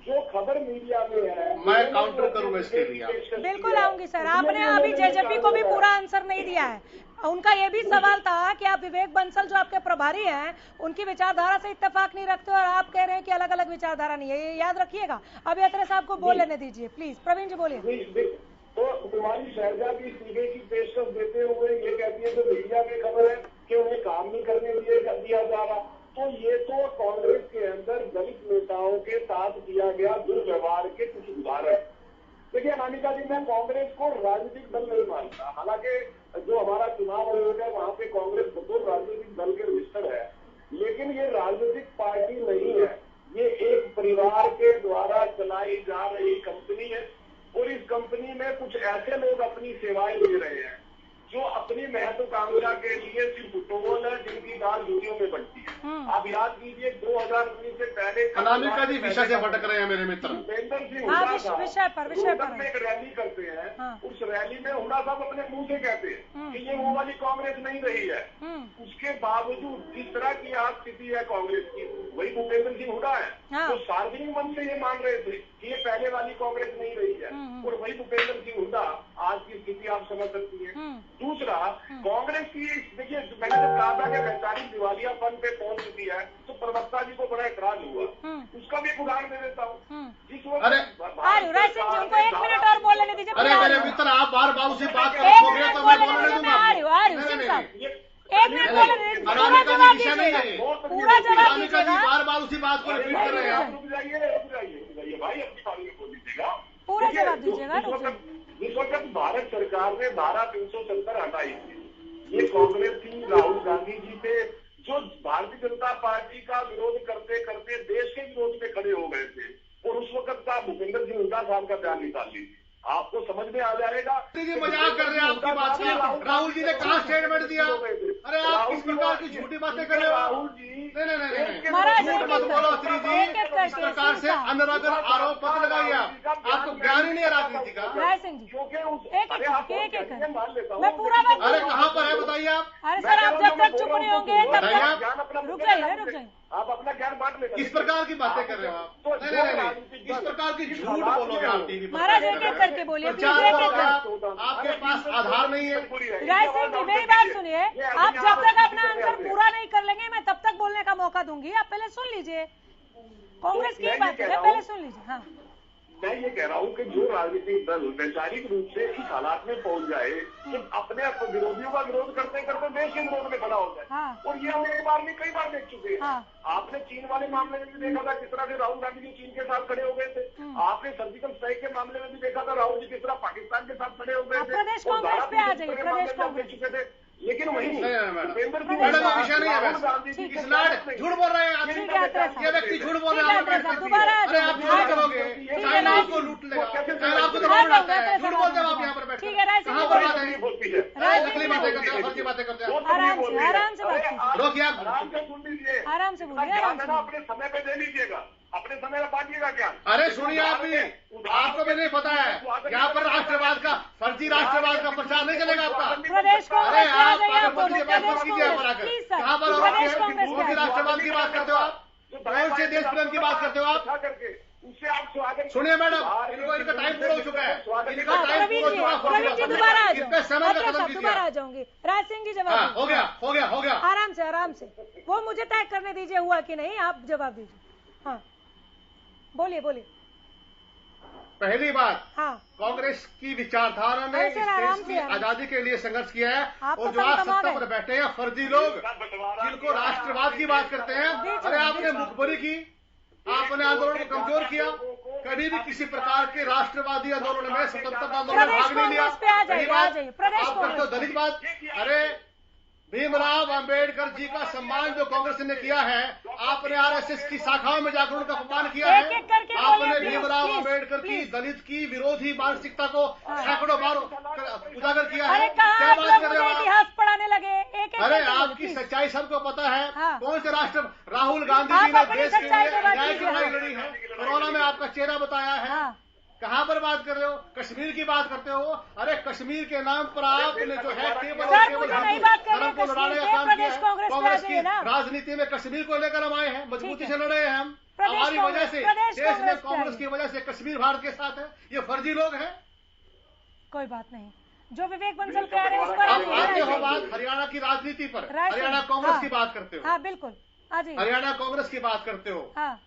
जो खबर मीडिया में है, मैं काउंटर करूंगा इसके लिए। बिल्कुल आऊंगी सर। आपने अभी जेजेपी को भी पूरा आंसर नहीं दिया है। उनका ये भी सवाल था कि आप विवेक बंसल जो आपके प्रभारी हैं, उनकी विचारधारा से इत्तेफाक नहीं रखते और आप कह रहे हैं कि अलग अलग विचारधारा नहीं है। ये याद रखिएगा। अभी अत्रे साहब को बोल लेने दीजिए प्लीज। प्रवीण जी बोलिए। तो कुमारी शैलजा की इस्तीफे की पेशकश देते हुए ये कहती है, तो मीडिया में खबर है कि उन्हें काम नहीं करने दिया जा रहा। तो ये तो कांग्रेस के अंदर दलित नेताओं के साथ किया गया दुर्व्यवहार के कुछ उदाहरण। देखिए अनामिका जी, मैं कांग्रेस को राजनीतिक दल नहीं मानता। हालांकि जो हमारा चुनाव आयोग है वहाँ पे कांग्रेस बतौर राजनीतिक दल के रजिस्टर है, लेकिन ये राजनीतिक पार्टी नहीं है। ये एक परिवार के द्वारा चलाई जा रही कंपनी है और इस कंपनी में कुछ ऐसे लोग अपनी सेवाएं दे रहे हैं जो अपनी महत्वाकांक्षा के लिए सिर्फ टोल है, जिनकी दाल जूतियों में बनती है। आप याद कीजिए 2019 से पहले अनामिका जी विषय से भटक रहे हैं मेरे मित्र। भूपेंद्र सिंह विषय पर एक रैली करते हैं। उस रैली में हुड्डा साहब अपने मुंह से कहते हैं कि ये वो वाली कांग्रेस नहीं रही है। उसके बावजूद जिस तरह की आज स्थिति है कांग्रेस की, वही भूपेंद्र सिंह हुड्डा है तो सार्वजनिक मन से ये मान रहे थे कि ये पहले वाली कांग्रेस नहीं रही है, और वही भूपेंद्र सिंह हुड्डा आज की स्थिति आप समझ सकती है। दूसरा, कांग्रेस की देखिए, मैंने जब कहा था कि वैचारिक दिवालियापन पे पहुंच चुकी है, तो प्रवक्ता जी को बड़ा एतराज हुआ। उसका भी उदाहरण दे देता हूँ। जिस वक्त अरे सिंह जी, उनको 1 मिनट और बोल लेने दीजिए। अरे मेरे मित्र, आप बार बार उसे बात कर रहे हो तो मैं बोलने दूंगा। एक मिनट बोलने, पूरा जवाब दीजिएगा, पूरा जवाब दीजिएगा। बार बार उसी बात को रिपीट कर रहे हैं। रुक जाइए भाई, अपनी बारी में बोल दीजिएगा, पूरा जवाब दीजिएगा। जिस वक्त भारत सरकार ने धारा 370 हटाई थी, ये कांग्रेस थी, राहुल गांधी जी थे, जो भारतीय जनता पार्टी का विरोध करते करते देश के विरोध में खड़े हो गए थे, और उस वक्त का भूपेंद्र सिंह हुड्डा साहब का बयान निकाल लीजिए, आपको समझ में आ जाएगा। मजाक कर रहे हैं आपकी बात का। राहुल जी ने कहा स्टेटमेंट दिया। अरे आप किस प्रकार की झूठी बातें कर रहे हो? राहुल जी नहीं महाराज, झूठ मत बोलो श्री जी। एक-एक करके इस प्रकार से अनर्गल आरोप मत लगाइए आप, आपको ज्ञान ही नहीं है राजनीति का। राय सिंह जी, क्योंकि एक मान लेता हूँ मैं पूरा बात अरे कहाँ पर है बताइए आप। अरे सर, आप जब तक चुप नहीं होंगे तब बताइए तक आप। रुक जाइए। आप अपना ज्ञान बांट लेते किस प्रकार की बातें कर रहे हो आप? नहीं, इस प्रकार की झूठ बोलोगे आप टीवी पर। महाराज, एक-एक करके बोलिए, प्लीज, प्रचार एक-एक करोगे करके। आप, आपके पास आधार नहीं है। राय सिंह जी, मेरी बात सुनिए। आप जब तक अपना आंसर पूरा नहीं कर लेंगे मैं तब तक बोलने का मौका दूंगी। आप पहले सुन लीजिए, कांग्रेस की बात है, पहले सुन लीजिए। हाँ, मैं ये कह रहा हूँ कि जो राजनीतिक दल वैचारिक रूप से इस हालात में पहुंच जाए कि अपने विरोधियों का विरोध करते करते देश के विरोध में खड़ा हो जाए, हाँ। और ये हम एक बार नहीं कई बार देख चुके हैं। हाँ। आपने चीन वाले मामले में भी देखा था किस तरह से राहुल गांधी जी चीन के साथ खड़े हो गए थे। आपने सर्जिकल स्ट्राइक के मामले में भी देखा था राहुल जी किस तरह पाकिस्तान के साथ खड़े हो गए आप थे। प्रदेश और कांग्रेस पे आ जाइए, के प्रदेश मामले में हम देख कांग्रेस। चुके थे। लेकिन वही मैडम, विषय नहीं है राहुल वैसे। गांधी जी इस लाड झूठ बोल रहे हैं आप। ठीक है, ये व्यक्ति झूठ बोल रहे हैं आप। दोबारा अरे आप झूठ करोगे, चाइना आपको लूट लेगा, चाइना आपको दबाव बनाता है। झूठ बोलते हो आप यहाँ पर बैठ ठीक है, राय कर। सिंह कहाँ जी, पर बात है? नकली बातें करते हो, फर्जी बातें करते हो। आराम से बात कीजिए। रोकिए आप। आराम से सुन लीजिए, आराम से बोलिए, आराम से। अपने समय पे दे लीजिएगा, अपने समय में बांटिएगा क्या। अरे सुनिए आप भी, आपको भी नहीं पता है यहाँ पर राष्ट्रवाद का, फर्जी राष्ट्रवाद का प्रचार नहीं चलेगा आपका। प्रदेश अरे कांग्रेस पे आ आप जाइए, आप पार्टी दोनों के पास प्रदेश कीजिए आप कांग्रेस, आकर। प्लीज सर, कहाँ पर प्रदेश कांग्रेस पे आ फर्जी जाइए। राष्ट्रवाद की बात करते हो आप? कौन से देश प्रेम की बात करते हो आप? करके उससे आप स्वागत सुनिए मैडम, इनका टाइम पूरा हो चुका है, इनका हाँ, टाइम प्रवीण पूरा जी, हो चुका है। प्रवीण जी दोबारा आ जाओ। इनका समय अच्छा, का खत्म साहब, दोबारा आ कीजिए। जाऊंगी। राज सिंह जी जवाब हाँ, दीजिए। हो गया। आराम से, आराम से। वो मुझे तय करने दीजिए हुआ कि नहीं, आप जवाब दीजिए। हाँ, बोलिए। पहली बात, हाँ, कांग्रेस की विचारधारा ने अरे इस सर, आराम देश से, की आराम से। आजादी के लिए संघर्ष किया है। आप और तो जो आज संतमा सत्ता गए। पर बैठे हैं फर्जी लोग, जिनको राष्ट्रवाद की बात करते हैं, बीच अरे में, आपने बीच में। मुखबरी की, आपने आंदोलन को कमजोर किया। कभी भी किसी प्रकार के राष्ट्रवादी आंदोलन में, स्वतंत्रता आंदोलन में प्रदेश भाग नहीं लिया। कांग्रेस पे आ जाइए, पहली बात, आ जाइए, प्रदेश आप करते हो कांग्रेस दलित बात। अरे भीमराव अंबेडकर जी का सम्मान जो कांग्रेस ने किया है, आपने आरएसएस की शाखाओं में जाकर उनका अपमान किया है। एक-एक करके बोलिए, आपने प्लीज, भीमराव प्लीज, अंबेडकर की प्लीज। दलित की विरोधी मानसिकता को सैकड़ों बार उजागर किया अरे है। कहाँ क्या आप बात लोग कर मुझे रहे हो आप? इतिहास पढ़ाने लगे? एक अरे आपकी सच्चाई सबको पता है। हाँ। कौन से राष्ट्र, राहुल गांधी आप जी ने अपनी देश के सच्चाई लिए पे बात न्याय की कीजिए। लड़ाई लड़ी है। कोरोना में आपका चेहरा बताया है। हाँ। कहाँ पर बात कर रहे हो? कश्मीर की बात करते हो। अरे कश्मीर के नाम पर आपने जो है टेबल सर, और टेबल मुझे नहीं बात करनी धर्म को कश्मीर लड़ाने का के, काम प्रदेश किया है। कांग्रेस पे आ कांग्रेस की जाइए ना। राजनीति में कश्मीर को लेकर हम आए हैं, मजबूती से लड़े हैं हम। प्रदेश हमारी वजह से प्रदेश देश में कांग्रेस पे कांग्रेस आइए। की वजह से कश्मीर भारत के साथ है। ये फर्जी लोग हैं। कोई बात नहीं, जो विवेक बंसल कह रहे हैं उस पर अब आप आते हो आइए। बात हरियाणा की राजनीति पर। राइट, हरियाणा हाँ। कांग्रेस की बात करते हो। हाँ, बिल्कुल, आ जाइए। हरियाणा कांग्रेस की बात करते हो। हाँ,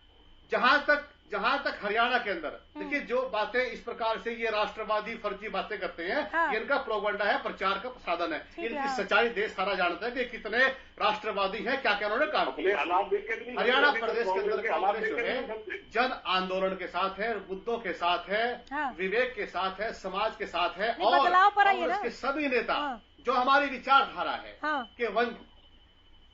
जहां तक हरियाणा के अंदर देखिए, जो बातें इस प्रकार से ये राष्ट्रवादी फर्जी बातें करते हैं, हाँ। ये इनका प्रोपगंडा है, प्रचार का साधन है। ठीक है, इनकी हाँ। सच्चाई देश सारा जानता है कि कितने राष्ट्रवादी हैं, क्या क्या उन्होंने काम किया। हालात देख के नहीं, हरियाणा प्रदेश के अंदर हालात कांग्रेस जो देख के है नहीं। जन आंदोलन के साथ है, मुद्दों के साथ है, हाँ। विवेक के साथ है, समाज के साथ है। नहीं, और बदलाव पर आइए कांग्रेस ना। के सभी नेता हाँ। जो हमारी विचारधारा है हाँ। कि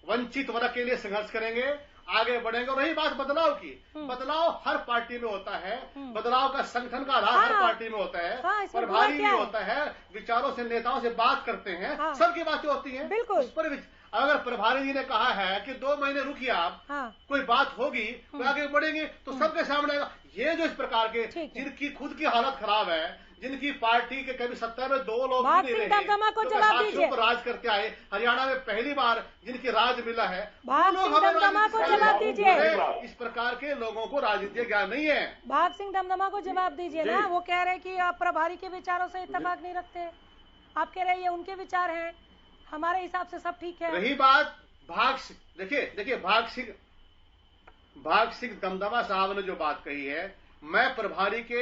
वंचित वर्ग के लिए संघर्ष करेंगे, आगे बढ़ेंगे। और रही बात बदलाव की, बदलाव हर पार्टी में होता है। बदलाव का संगठन का आधार हर हाँ। पार्टी में होता है। हाँ, इसमें प्रभारी बुरा भी क्या है? होता है, विचारों से नेताओं से बात करते हैं। हाँ। सबकी बातें होती हैं। बिल्कुल। उस पर अगर प्रभारी जी ने कहा है कि 2 महीने रुकिए आप, हाँ। कोई बात होगी तो आगे बढ़ेंगे, तो सबके सामने आएगा। ये जो इस प्रकार के ठीक है। जिनकी खुद की हालत खराब है, जिनकी पार्टी के कभी सत्ता में 2 लोग भाग भी नहीं सिंह रहे, दमदमा को जो जवाब साथियों दीजिए। पर राज करके आए, हरियाणा में पहली बार जिनकी राज मिला है, भाग वो लोग सिंह हमें दमदमा को राजनीति जवाब से- दीजिए। अरे, इस प्रकार के लोगों को राजनीतिक ज्ञान नहीं है। भाग सिंह दमदमा को जवाब दीजिए ना। जी। वो कह रहे हैं कि आप प्रभारी के विचारों से इत्तेफाक नहीं रखते। आप कह रहे हैं ये उनके विचार हैं, हमारे हिसाब से सब ठीक है। रही बात देखिए भाग सिंह दमदमा साहब ने जो बात कही है, मैं प्रभारी के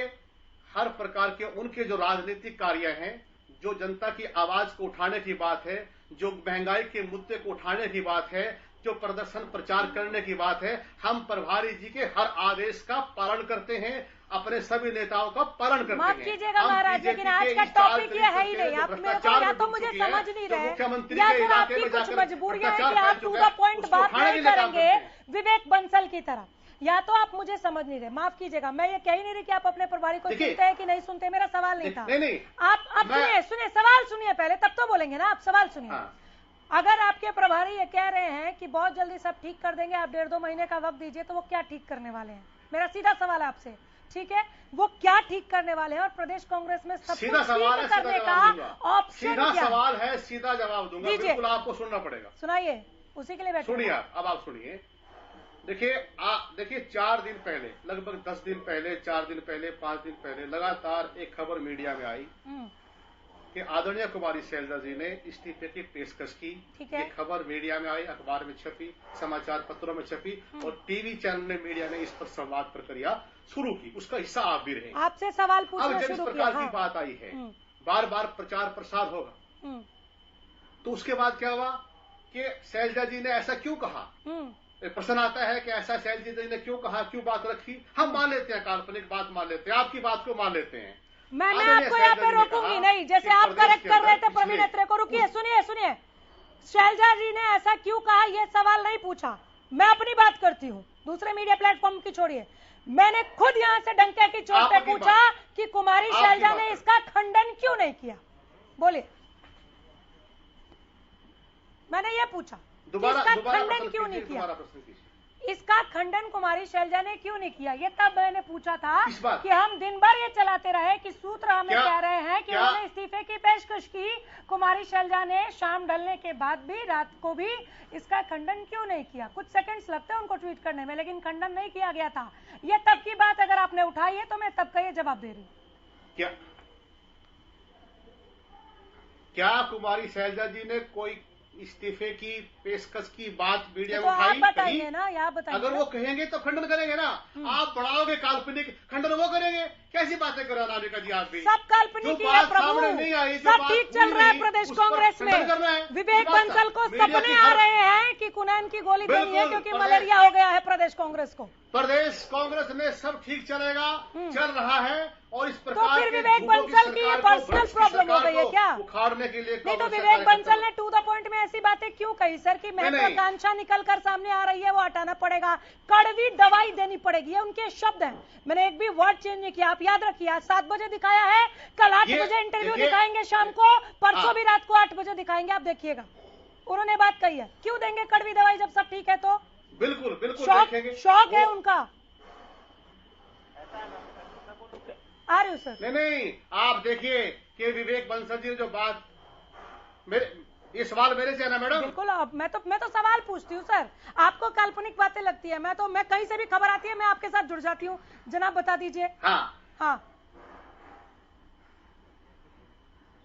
हर प्रकार के उनके जो राजनीतिक कार्य हैं, जो जनता की आवाज को उठाने की बात है, जो महंगाई के मुद्दे को उठाने की बात है, जो प्रदर्शन प्रचार करने की बात है, हम प्रभारी जी के हर आदेश का पालन करते हैं, अपने सभी नेताओं का पालन करते हैं। माफ कीजिएगा हम महाराज, बीजेपी लेकिन आज के का इस चार टॉपिक ये है ही तरीके नहीं। जो आप मेरे को भ्रष्टाचार या तो में मुझे चुकी है, समझ नहीं जो रहे, मुख्यमंत्री या के फिर इलाके आपकी में कुछ जाकर मजबूरियां हैं भ्रष्टाचार कि आप फैल टू चुका द है, पॉइंट उसको बात उठाने के नहीं लिए काम करेंगे करते हैं। विवेक बंसल की तरह। या तो आप मुझे समझ नहीं रहे, माफ कीजिएगा। मैं ये कह ही नहीं रही कि आप अपने प्रभारी को देखिए, सुनते हैं कि नहीं सुनते, मेरा सवाल नहीं था। नहीं आप मैं- सुनिए सवाल सुनिए पहले, तब तो बोलेंगे ना आप। सवाल सुनिए। हाँ। अगर आपके प्रभारी ये कह रहे हैं कि बहुत जल्दी सब ठीक कर देंगे, आप 1.5-2 महीने का वक्त दीजिए, तो वो क्या ठीक करने वाले हैं? मेरा सीधा सवाल है आपसे, ठीक है, वो क्या ठीक करने वाले हैं? और प्रदेश कांग्रेस में सब सीधा सवाल है, करने का ऑप्शन सीधा क्या? सवाल है, सीधा जवाब दूंगा, बिल्कुल आपको सुनना पड़ेगा। सुनाइए, उसी के लिए बैठे। सुनिए, अब आप सुनिए। देखिए 4 दिन पहले, लगभग 10 दिन पहले, 4 दिन पहले, 5 दिन पहले लगातार एक खबर मीडिया में आई कि आदरणीय कुमारी शैलजा जी ने इस्तीफे की पेशकश की। ये खबर मीडिया में आई, अखबार में छपी, समाचार पत्रों में छपी और टीवी चैनल ने, मीडिया ने इस पर संवाद प्रक्रिया शुरू की। उसका हिस्सा आप भी रहे। आपसे सवाल पूछना अब जब इस शुरू प्रकार किया, की बात आई है, बार बार प्रचार प्रसार होगा, तो उसके बाद क्या हुआ कि शैलजा जी ने ऐसा क्यों कहा? प्रश्न आता है कि ऐसा शैलजा जी ने क्यों कहा, क्यों बात रखी? हम मान लेते हैं, काल्पनिक बात मान लेते हैं, आपकी बात को मान लेते हैं। मैं आपको यहाँ पे रोकूंगी नहीं, जैसे आप करेक्ट कर रहे थे प्रवीण अत्रे को। रुकिए, सुनिए, शैलजा जी ने ऐसा क्यों कहा, ये सवाल नहीं पूछा। मैं अपनी बात करती हूँ, दूसरे मीडिया प्लेटफॉर्म की छोड़िए। मैंने खुद यहाँ से डंके की चोट पे पूछा कि कुमारी शैलजा ने इसका खंडन क्यों नहीं किया। बोलिए, मैंने ये पूछा, इसका खंडन क्यों नहीं किया? इसका खंडन कुमारी शैलजा ने क्यों नहीं किया? ये तब मैंने पूछा था कि हम दिन भर ये चलाते रहे कि सूत्र हमें कह रहे हैं कि उन्होंने इस्तीफे की पेशकश की, कुमारी शैलजा ने शाम ढलने के बाद भी, रात को भी इसका खंडन क्यों नहीं किया? कुछ सेकंड्स लगते हैं उनको ट्वीट करने में, लेकिन खंडन नहीं किया गया था। ये तब की बात अगर आपने उठाई है तो मैं तब का ये जवाब दे रही हूँ। क्या कुमारी शैलजा जी ने कोई इस्तीफे की पेशकश की बात मीडिया में तो उठाई? आप बताइए ना, आप बताइए। अगर वो कहेंगे तो खंडन करेंगे ना। आप बढ़ाओगे काल्पनिक, खंडन वो करेंगे। कैसी बातें करो अनामिका जी? आप भी सब काल्पनिक ही है प्रभु, नहीं आई, सब ठीक चल रहा है प्रदेश कांग्रेस में। विवेक बंसल को सपने आ रहे हैं कि कुनैन की गोली देनी है क्योंकि मलेरिया हो गया है प्रदेश कांग्रेस को। प्रदेश कांग्रेस में सब ठीक चलेगा, चल रहा है। और इस तो प्रकार फिर विवेक बंसल की ये पर्सनल प्रॉब्लम हो गई है क्या? उखाड़ने के लिए नहीं, तो विवेक बंसल ने टू द पॉइंट में ऐसी बातें क्यों कही सर कि महत्वाकांक्षा निकल कर सामने आ रही है, वो हटाना पड़ेगा, कड़वी दवाई देनी पड़ेगी, ये उनके शब्द हैं। मैंने एक भी वर्ड चेंज नहीं किया। आप याद रखिए, आज 7 बजे दिखाया है, कल 8 बजे इंटरव्यू दिखाएंगे शाम को, परसों भी रात को 8 बजे दिखाएंगे, आप देखिएगा। उन्होंने बात कही है, क्यों देंगे कड़वी दवाई जब सब ठीक है? तो बिल्कुल शौक है उनका। आ रही हूँ सर। नहीं, आप देखिए कि विवेक बंसल जी ने जो बात, ये सवाल मेरे से है ना मैडम? बिल्कुल। अब मैं तो सवाल पूछती हूँ सर, आपको काल्पनिक बातें लगती है, मैं कहीं से भी खबर आती है मैं आपके साथ जुड़ जाती हूँ। जनाब बता दीजिए। हाँ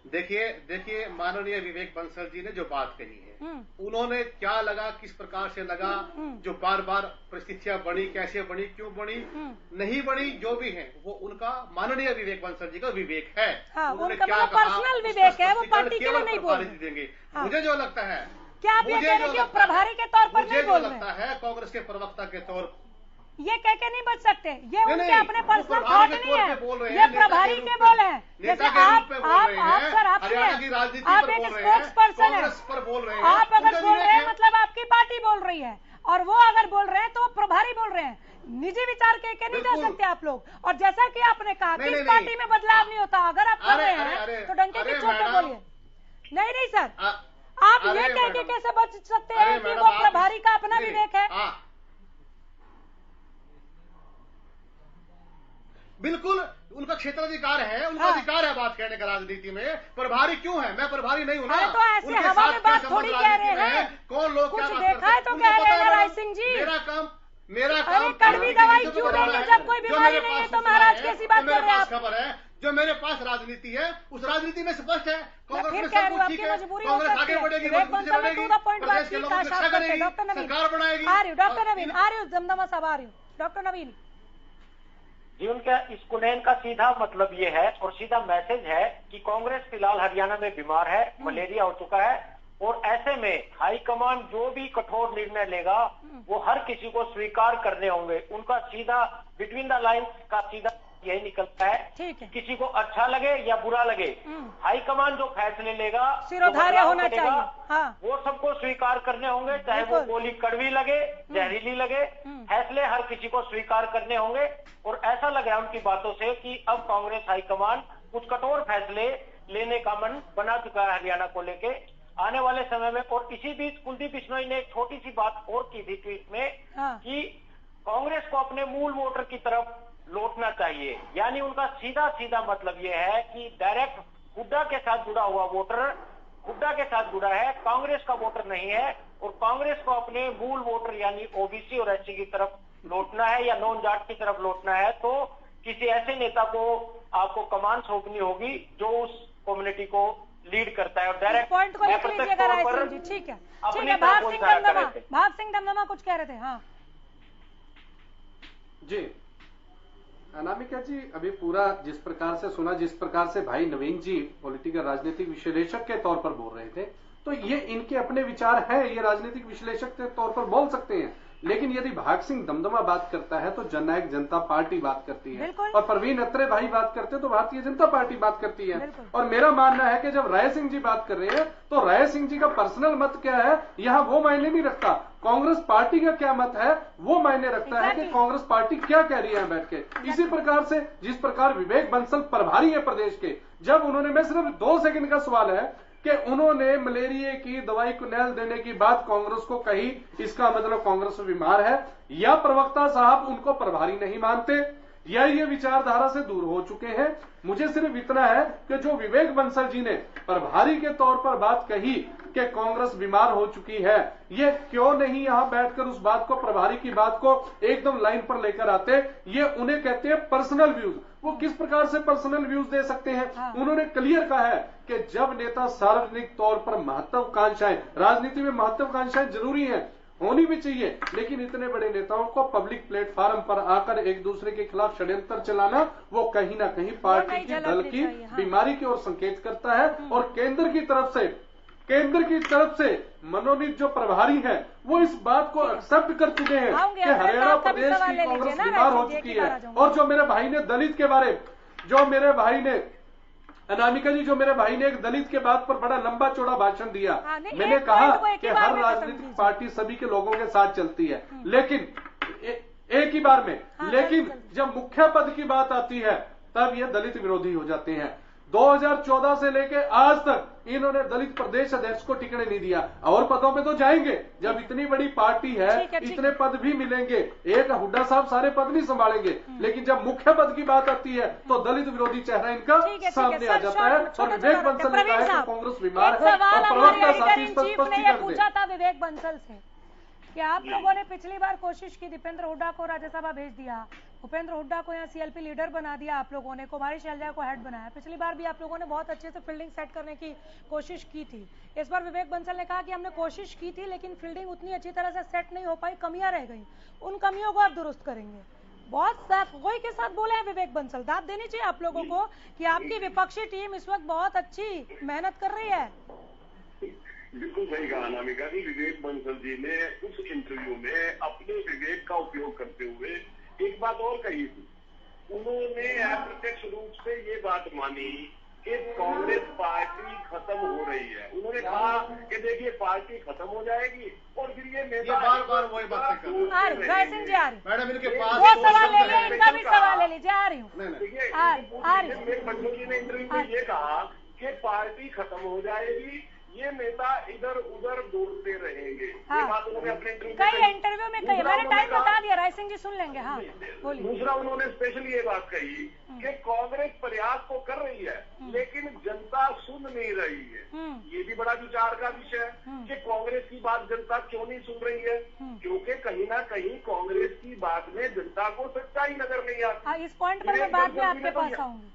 देखिए माननीय विवेक बंसल जी ने जो बात कही है, उन्होंने क्या लगा, किस प्रकार से लगा, जो बार बार परिस्थितियां बनी, कैसे बनी, क्यों बनी, नहीं बनी, जो भी है वो उनका माननीय विवेक बंसल जी का विवेक है। उन्होंने क्या कहा, पर्सनल विवेक है, वो पार्टी के लिए नहीं बोल देंगे। मुझे जो लगता है, क्या आप ये कह रहे हैं कि प्रभारी के तौर पर नहीं बोल रहे? लगता है कांग्रेस के प्रवक्ता के तौर पर ये कह के नहीं बच सकते, ये उनके अपने पर्सनल थॉट नहीं है, ये प्रभारी के बोल है। जैसे आप सर, आप एक स्पोक्स पर्सन है, आप अगर बोल रहे हैं मतलब आपकी पार्टी बोल रही है, और वो अगर बोल रहे हैं तो प्रभारी बोल रहे हैं। निजी विचार कह के नहीं जा सकते आप लोग। और जैसा कि आपने कहा कि इस पार्टी में बदलाव नहीं होता, अगर आप कर रहे हैं तो डंके की चोट पे बोलिए। नहीं सर, आप ये कह के कैसे बच सकते हैं कि वो प्रभारी का अपना विवेक है? बिल्कुल, उनका क्षेत्राधिकार है, उनका अधिकार है बात कहने का राजनीति में। प्रभारी क्यों है? मैं प्रभारी नहीं हूं ना। तो ऐसे हवा में बात थोड़ी कह रहे हैं। कौन लोग क्या बात देखा है तो कह रहे हैं राय सिंह जी। मेरा काम कड़वी दवाई क्यों देंगे जब कोई बीमारी नहीं है? तो महाराज कैसी बात कर रहे हैं आप? खबर है जो मेरे पास राजनीति है, उस राजनीति में स्पष्ट है कांग्रेस में सब कुछ ठीक है, कांग्रेस आगे बढ़ेगी, प्रदेश के लोगों की रक्षा करेगी, सरकार बनाएगी। आ रही हूँ डॉक्टर नवीन, आ रही हूँ दमदमा साहब, आ रही हूँ डॉक्टर नवीन जी। उनका इस कुनैन का सीधा मतलब ये है और सीधा मैसेज है कि कांग्रेस फिलहाल हरियाणा में बीमार है, मलेरिया हो चुका है, और ऐसे में हाईकमान जो भी कठोर निर्णय लेगा वो हर किसी को स्वीकार करने होंगे। उनका सीधा बिटवीन द लाइन्स का सीधा यही निकलता है, किसी को अच्छा लगे या बुरा लगे, हाईकमान जो फैसले लेगा, सिरोधार्य होना चाहिए, वो सबको स्वीकार करने होंगे, चाहे वो गोली कड़वी लगे, जहरीली लगे, फैसले हर किसी को स्वीकार करने होंगे। और ऐसा लग रहा है उनकी बातों से कि अब कांग्रेस हाईकमान कुछ कठोर फैसले लेने का मन बना चुका है हरियाणा को लेके। आने वाले समय में। और इसी बीच कुलदीप बिश्नोई ने एक छोटी सी बात और की थी ट्वीट में कि कांग्रेस को अपने मूल वोटर की तरफ लौटना चाहिए। यानी उनका सीधा सीधा मतलब यह है कि डायरेक्ट हुड्डा के साथ जुड़ा हुआ वोटर हुड्डा के साथ जुड़ा है, कांग्रेस का वोटर नहीं है। और कांग्रेस को अपने मूल वोटर यानी ओबीसी और एससी की तरफ लौटना है या नॉन जाट की तरफ लौटना है, तो किसी ऐसे नेता को आपको कमान सौंपनी होगी जो उस कम्युनिटी को लीड करता है और डायरेक्ट पॉइंट को लिख लीजिएगा राय सिंह जी। ठीक है, ठीक है। भाग सिंह दमदमा कुछ कह रहे थे। हाँ जी अनामिका जी, अभी पूरा जिस प्रकार से सुना, जिस प्रकार से भाई नवीन जी पॉलिटिकल राजनीतिक विश्लेषक के तौर पर बोल रहे थे, तो ये इनके अपने विचार हैं, ये राजनीतिक विश्लेषक के तौर पर बोल सकते हैं। लेकिन यदि भाग सिंह दमदमा बात करता है तो जननायक जनता पार्टी बात करती है, और प्रवीण अत्रे भाई बात करते हैं तो भारतीय जनता पार्टी बात करती है। और मेरा मानना है कि जब राय सिंह जी बात कर रहे हैं तो राय सिंह जी का पर्सनल मत क्या है यहाँ वो मायने नहीं रखता, कांग्रेस पार्टी का क्या मत है वो मायने रखता है कि कांग्रेस पार्टी क्या कह रही है बैठ के। इसी प्रकार से जिस प्रकार विवेक बंसल प्रभारी है प्रदेश के, जब उन्होंने, मैं सिर्फ 2 सेकंड का सवाल है कि उन्होंने मलेरिया की दवाई को नैल देने की बात कांग्रेस को कही, इसका मतलब कांग्रेस बीमार है, या प्रवक्ता साहब उनको प्रभारी नहीं मानते, या ये विचारधारा से दूर हो चुके हैं। मुझे सिर्फ इतना है कि जो विवेक बंसल जी ने प्रभारी के तौर पर बात कही कि कांग्रेस बीमार हो चुकी है, ये क्यों नहीं यहां बैठकर उस बात को, प्रभारी की बात को एकदम लाइन पर लेकर आते। ये उन्हें कहते हैं पर्सनल व्यूज। वो किस प्रकार से पर्सनल व्यूज दे सकते हैं? उन्होंने क्लियर कहा है कि जब नेता सार्वजनिक तौर पर महत्वाकांक्षाएं, राजनीति में महत्वाकांक्षाएं जरूरी है, होनी भी चाहिए, लेकिन इतने बड़े नेताओं को पब्लिक प्लेटफॉर्म पर आकर एक दूसरे के खिलाफ षड्यंत्र चलाना, वो कहीं ना कहीं पार्टी की, दल की बीमारी की ओर संकेत करता है। और केंद्र की तरफ से मनोनीत जो प्रभारी है वो इस बात को एक्सेप्ट कर चुके हैं कि हरियाणा प्रदेश की कांग्रेस बीमार हो चुकी है। और जो मेरे भाई ने दलित के बारे, जो मेरे भाई ने अनामिका जी, जो मेरे भाई ने एक दलित के बात पर बड़ा लंबा चौड़ा भाषण दिया, मैंने कहा कि हर राजनीतिक पार्टी सभी के लोगों के साथ चलती है, लेकिन एक ही बार में, लेकिन जब मुख्य पद की बात आती है तब ये दलित विरोधी हो जाते हैं। 2014 से लेके आज तक इन्होंने दलित प्रदेश अध्यक्ष को टिकने नहीं दिया, और पदों पे तो जाएंगे, जब इतनी बड़ी पार्टी है इतने पद भी मिलेंगे, एक हुड्डा साहब सारे पद नहीं संभालेंगे, लेकिन जब मुख्य पद की बात आती है तो दलित विरोधी चेहरा इनका सामने आ जाता है। और विवेक बंसल ने कहा है कि कांग्रेस बीमार है, और प्रवक्ता साथी स्पष्टीकरण पूछा था विवेक बंसल से कि आप लोगों ने पिछली बार कोशिश की, दीपेंद्र हुड्डा को राज्यसभा भेज दिया, भूपेंद्र हुड्डा को यहाँ सीएलपी लीडर बना दिया आप लोगों ने, कुमारी शैलजा को हेड बनाया, पिछली बार भी आप लोगों ने बहुत अच्छे से फील्डिंग सेट करने की कोशिश की थी। इस बार विवेक बंसल ने कहा कि हमने कोशिश की थी लेकिन फील्डिंग उतनी अच्छी तरह से सेट नहीं हो पाई, कमियां रह गई, उन कमियों को आप दुरुस्त करेंगे। बहुत साफगोई के साथ बोले हैं विवेक बंसल। दाद देनी चाहिए आप लोगों को कि आपकी विपक्षी टीम इस वक्त बहुत अच्छी मेहनत कर रही है। बिल्कुल सही कहा अनामिका जी। विवेक बंसल जी ने उस इंटरव्यू में अपने विवेक का उपयोग करते हुए एक बात और कही थी। उन्होंने अप्रत्यक्ष रूप से ये बात मानी कि कांग्रेस पार्टी खत्म हो रही है। उन्होंने कहा कि देखिए पार्टी खत्म हो जाएगी और फिर ये नेता बार वही बात कर मैडम इनके पास वो सवाल ले लीजिए, इनका भी सवाल ले लीजिए, आ रही हूँ। देखिए विवेक बंसल जी ने इंटरव्यू में ये कहा कि पार्टी खत्म हो जाएगी, ये नेता इधर उधर दौड़ते रहेंगे। हाँ। ये बात उन्होंने अपने इंटरव्यू में कही, मैंने टाइम बता दिया, राय सिंह जी सुन लेंगे। हाँ बोलिए। दूसरा उन्होंने स्पेशली ये बात कही कि कांग्रेस प्रयास तो कर रही है लेकिन जनता सुन नहीं रही है। ये भी बड़ा विचार का विषय है कि कांग्रेस की बात जनता क्यों नहीं सुन रही है, क्योंकि कहीं ना कहीं कांग्रेस की बात में जनता को सच्चाई नजर नहीं आती। इस पॉइंट पर मैं बाद में आपके पास आऊंगी।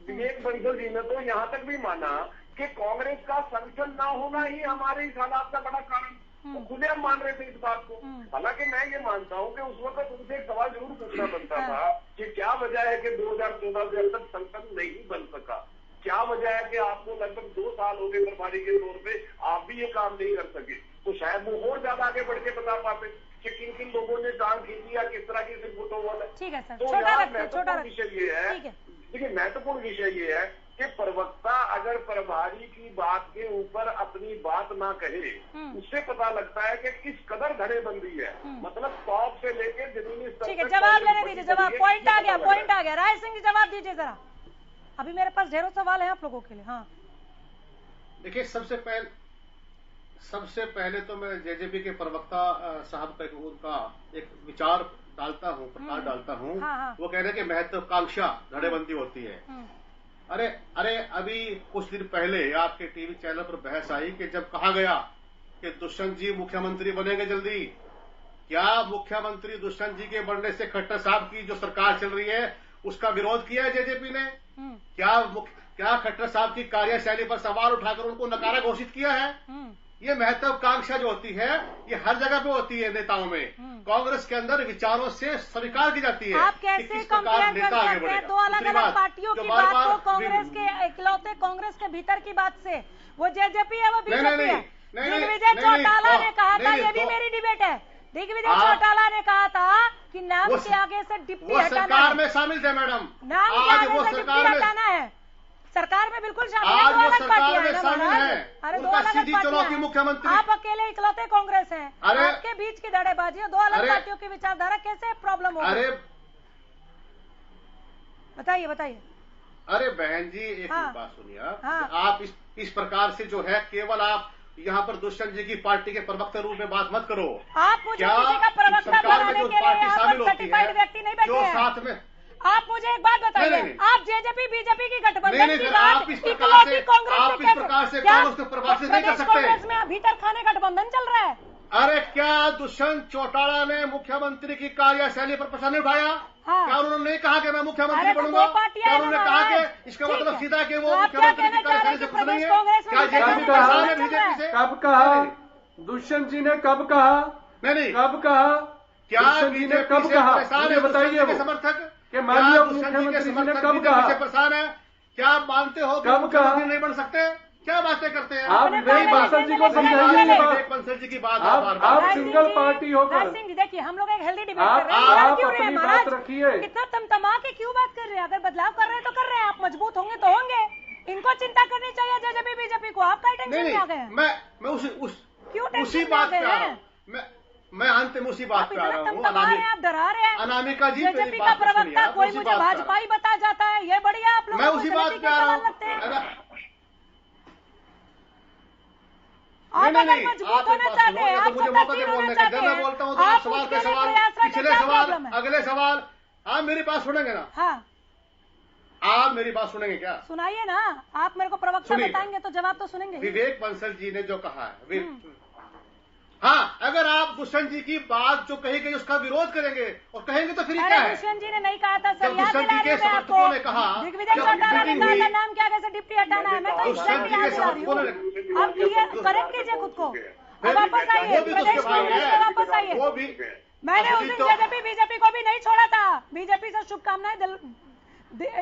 विवेक बंसल जी ने तो यहाँ तक भी माना कि कांग्रेस का संगठन ना होना ही हमारे इस हालात का बड़ा कारण, वो खुले हम मान रहे थे इस बात को। हालांकि मैं ये मानता हूँ कि उस वक्त उनसे एक सवाल जरूर पूछना बनता था कि क्या वजह है कि 2014 से अब तक संगठन नहीं बन सका, क्या वजह है कि आपको लगभग 2 साल हो गए प्रभारी के तौर पे, आप भी ये काम नहीं कर सके। तो शायद वो और ज्यादा आगे बढ़ के बता पाते कि किन किन लोगों ने टांग खींची या किस तरह की प्रोटोकॉल है। ठीक है सर, तो महत्वपूर्ण विषय ये है, देखिए महत्वपूर्ण विषय ये है कि प्रवक्ता अगर प्रभारी की बात के ऊपर अपनी बात ना कहे, उससे पता लगता है कि किस कदर धड़ेबंदी है, मतलब टॉप से लेकर जमीनी स्तर। ठीक है, जवाब लेने दीजिए, जवाब पॉइंट आ गया। राय सिंह जी जवाब दीजिए जरा, अभी मेरे पास ढेरों सवाल है आप लोगों के लिए। हाँ देखिए, सबसे पहले सबसे पहले तो मैं जेजेपी के प्रवक्ता साहब का उनका एक विचार डालता हूँ, प्रकाश डालता हूँ। हाँ। वो कह रहे हैं कि महत्वाकांक्षा धड़ेबंदी होती है। अरे अभी कुछ दिन पहले आपके टीवी चैनल पर बहस आई कि जब कहा गया कि दुष्यंत जी मुख्यमंत्री बनेंगे जल्दी, क्या मुख्यमंत्री दुष्यंत जी के बनने से खट्टर साहब की जो सरकार चल रही है उसका विरोध किया है जेजेपी ने? क्या खट्टर साहब की कार्यशैली पर सवाल उठाकर उनको नकारा घोषित किया है? ये महत्वाकांक्षा जो होती है ये हर जगह पे होती है नेताओं में। कांग्रेस के अंदर विचारों से स्वीकार की जाती है। आप कैसे कंपेयर कर सकते हैं दो अलग अलग पार्टियों की बात को कांग्रेस के इकलौते कांग्रेस के भीतर की बात से? वो जेजेपी है, वो बीजेपी है। दिग्विजय चौटाला ने कहा था, ये भी मेरी डिबेट है, दिग्विजय चौटाला ने कहा था कि नाम के आगे से डिप्टी हटाना है। सरकार में शामिल थे मैडम, नाम के आगे से डिप्टी हटाना है। सरकार में बिल्कुल शामिल है, दो अलग पार्टियां हैं। अरे दो अलग पार्टियां, मुख्यमंत्री आप अकेले इकलौते कांग्रेस हैं। आपके बीच की धड़ेबाजी है, दो अलग पार्टियों की विचारधारा, कैसे प्रॉब्लम हो? अरे बताइए। अरे बहन जी एक बात सुनिए आप इस प्रकार से जो है केवल आप यहाँ पर दुष्यंत जी की पार्टी के प्रवक्ता रूप में बात मत करो। आप मुझे किसी का प्रवक्ता बनाने के लिए यहाँ पर सर्टिफाइड व्यक्ति नहीं बैठे हैं। साथ में आप मुझे एक बात बताइए, आप जेजेपी बीजेपी की गठबंधन की बात आप इस प्रकार से कांग्रेस को प्रभावित नहीं कर सकते। कांग्रेस में भीतर खाने गठबंधन चल रहा है। अरे क्या दुष्यंत चौटाला ने मुख्यमंत्री की कार्यशैली पर प्रश्न नहीं उठाया? क्या उन्होंने नहीं कहा कि मैं मुख्यमंत्री बनूंगा? क्या उन्होंने कहा कि इसका मतलब सीधा कि वो मुख्यमंत्री की कार्यशैली से खुश नहीं है? क्या जेजेपी परेशान है बीजेपी से? कब कहा दुष्यंत जी ने? कब कहा? नहीं कब कहा? क्या बीजेपी कब कहा? मुझे बताइए समर्थक कि माननीय मुख्यमंत्री जी ने कब कहा? परेशान है? क्या आप मानते हो कि मुख्यमंत्री नहीं बन सकते? क्या बातें करते हैं आप? विवेक बंसल जी को समझाइए। विवेक बंसल जी की बात आप सिंगल पार्टी होकर देखिए, हम लोग एक हेल्दी डिबेट आप कर रहे हैं। क्यों अपनी बात रखिए। इतना तमतमा के क्यों बात कर रहे हैं? अगर बदलाव कर रहे हैं तो कर रहे हैं, आप मजबूत होंगे तो होंगे। इनको चिंता करनी चाहिए जेजेपी बीजेपी को। आप कई टेंशन में आ गए हैं। मैं उसी बात पे आ रहा हूँ। मैं अंत में उसी बात पे आ रहा हूँ। आप डरा रहे हैं। अनामिका जी जेजेपी का प्रवक्ता कोई मुझे भाजपा ही बता जाता है, ये बढ़िया। आप लोग मैं उसी बात पे आ रहा हूँ। आप अगर मजबूत होना चाहते हैं, आप सत्तासीन होना चाहते हैं, मैं बोलता हूँ आप सवाल उसके के लिए सवाल, प्रयास रखें। पिछले क्या सवाल, प्रॉब्लम है? अगले सवाल, आप मेरी बात सुनेंगे ना? हाँ, आप मेरी बात सुनेंगे क्या? सुनाइए ना। आप मेरे को प्रवक्ता बताएंगे तो जवाब तो सुनेंगे। विवेक बंसल जी ने जो कहा है, हाँ, अगर आप दुष्यंत जी की बात जो कही गई उसका विरोध करेंगे और कहेंगे तो फिर क्या है? दुष्यंत जी ने नहीं कहा था सर, दुष्यंत जी के समर्थकों ने कहा, दिग्विजय चौटाला ने कहा था नाम क्या कैसे डिप्टी हटाना है। मैं तो एग्जैक्टली याद दिला रही हूँ। आप क्लियर करेक्ट कीजिए खुद को। अब वापस आइए, प्रदेश कांग्रेस में वापस आइए। वो भी मैंने उस दिन जेजेपी बीजेपी को भी नहीं छोड़ा था। बीजेपी से शुभकामनाएं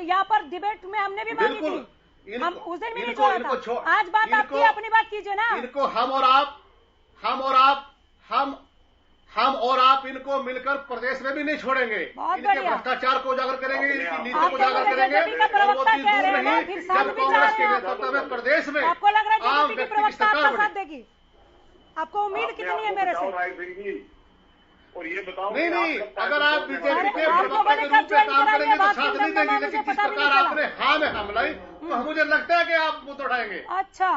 यहाँ पर डिबेट में हमने भी मांगी थी। हम उस दिन भी नहीं छोड़ा था। आज बात आपकी, अपनी बात कीजिए ना। इनको हम और आप इनको मिलकर प्रदेश में भी नहीं छोड़ेंगे। इनके भ्रष्टाचार को उजागर करेंगे, इनकी नीति को उजागर करेंगे। और वो चीज दूर नहीं जब कांग्रेस के नेतृत्व में प्रदेश में आपको लग रहा है आम जेजेपी की व्यक्ति की प्रवक्ता आपका सरकार साथ देगी? आपको उम्मीद कितनी है मेरे से? और ये बताओ नहीं, अगर आप बीजेपी के प्रवक्ता के रूप में काम करेंगे तो साथ नहीं देंगे, लेकिन जिस प्रकार आपने हाँ में हमला तो मुझे लगता है कि आप मुद्दा उठाएंगे। अच्छा,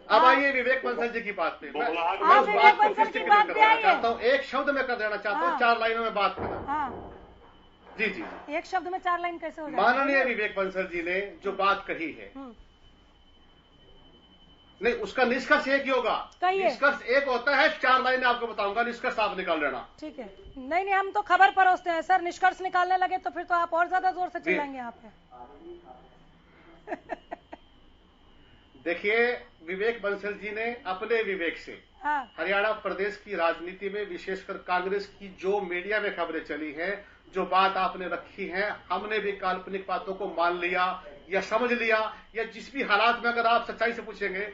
अब आइए विवेक बंसल जी की बात पे। मैं उस बात को फिर करना चाहता हूँ, एक शब्द में कर देना चाहता हूँ, 4 लाइनों में बात करना। जी, एक शब्द में 4 लाइन कैसे हो जाए? माननीय विवेक बंसल जी ने जो बात कही है, नहीं उसका निष्कर्ष एक ही होगा। निष्कर्ष एक होता है, 4 लाइनें आपको बताऊंगा, निष्कर्ष आप निकाल लेना। ठीक है। नहीं, हम तो खबर परोसते हैं सर। निष्कर्ष निकालने लगे तो फिर तो आप और ज्यादा जोर से चिल्लाएंगे यहाँ पे। देखिए, विवेक बंसल जी ने अपने विवेक से हरियाणा प्रदेश की राजनीति में विशेषकर कांग्रेस की जो मीडिया में खबरें चली हैं, जो बात आपने रखी है, हमने भी काल्पनिक बातों को मान लिया या समझ लिया, या जिस भी हालात में अगर आप सच्चाई से पूछेंगे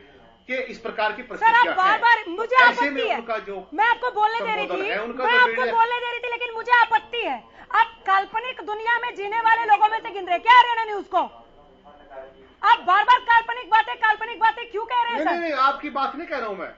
कि इस प्रकार की परिस्थितियां बार मुझे आपत्ति है। उनका जो मैं आपको बोलने दे रही थी, लेकिन मुझे आपत्ति है। आप काल्पनिक दुनिया में जीने वाले लोगों में से गिन रहे क्या हरियाणा न्यूज को? आप बार काल्पनिक बातें क्यों कह रहे हैं? नहीं, आपकी बात नहीं कह रहा हूं मैं।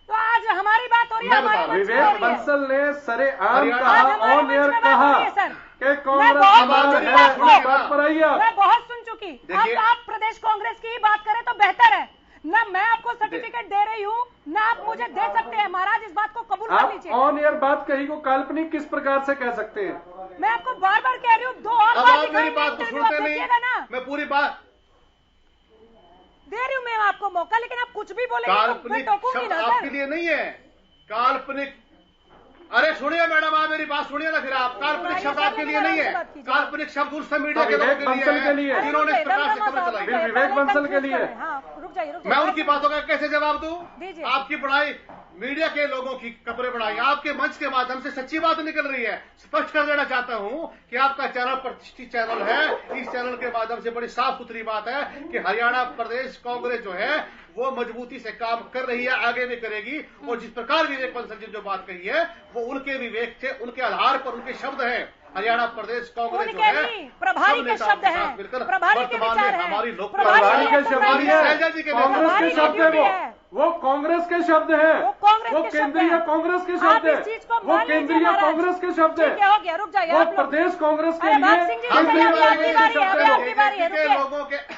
तो आज हमारी बात हो रही है, हमारी बात विवेक बंसल ने सरेआम कहा, ऑन एयर कहा कि कांग्रेस बात पर आई। मैं बहुत सुन चुकी। आप प्रदेश कांग्रेस की ही बात करें तो बेहतर है ना। मैं आपको सर्टिफिकेट दे रही हूँ ना, आप मुझे दे सकते हैं महाराज, इस बात को कबूल कर आप लीजिए। ऑन एयर बात कही को काल्पनिक किस प्रकार से कह सकते हैं? मैं आपको बार बार कह रही हूँ, दो और अब बार आप मेरी बात को सुनते नहीं, ना, मैं पूरी बात दे रही हूँ मैं आपको मौका, लेकिन आप कुछ भी बोलेंगे तो मैं काल्पनिक टोकूंगी शब्द ना आपके सर। लिए नहीं है। काल्पनिक, अरे सुनिए मैडम, आप मेरी बात सुनिए ना फिर। आप काल्पनिक शब्द आपके लिए नहीं है, काल्पनिक शब्द उस मीडिया के लोगों के लिए है जिन्होंने इस प्रकार से खबर चलाई। विवेक बंसल के लिए। हाँ, रुक जाइए। मैं उनकी बातों का कैसे जवाब दूं? दीजिए। आपकी पढ़ाई मीडिया के लोगों की कपड़े बढ़ाई, आपके मंच के माध्यम से सच्ची बात निकल रही है। स्पष्ट कर देना चाहता हूं कि आपका चैनल प्रतिष्ठित चैनल है। इस चैनल के माध्यम से बड़ी साफ सुथरी बात है कि हरियाणा प्रदेश कांग्रेस जो है वो मजबूती से काम कर रही है, आगे भी करेगी। और जिस प्रकार विवेक बंसल जी जो बात कही है वो उनके विवेक से, उनके आधार पर उनके शब्द हैं। हरियाणा प्रदेश कांग्रेस जो है प्रभारी के शब्द हैं, प्रभारी के विचार हैं, हमारी प्रभारी के शब्द नहीं है, शैलजा जी के कांग्रेस के शब्द है, वो कांग्रेस के शब्द है, वो केंद्रीय कांग्रेस के शब्द है, वो केंद्रीय कांग्रेस के शब्द है, हो गया, रुक जाइए। वो प्रदेश कांग्रेस के लिए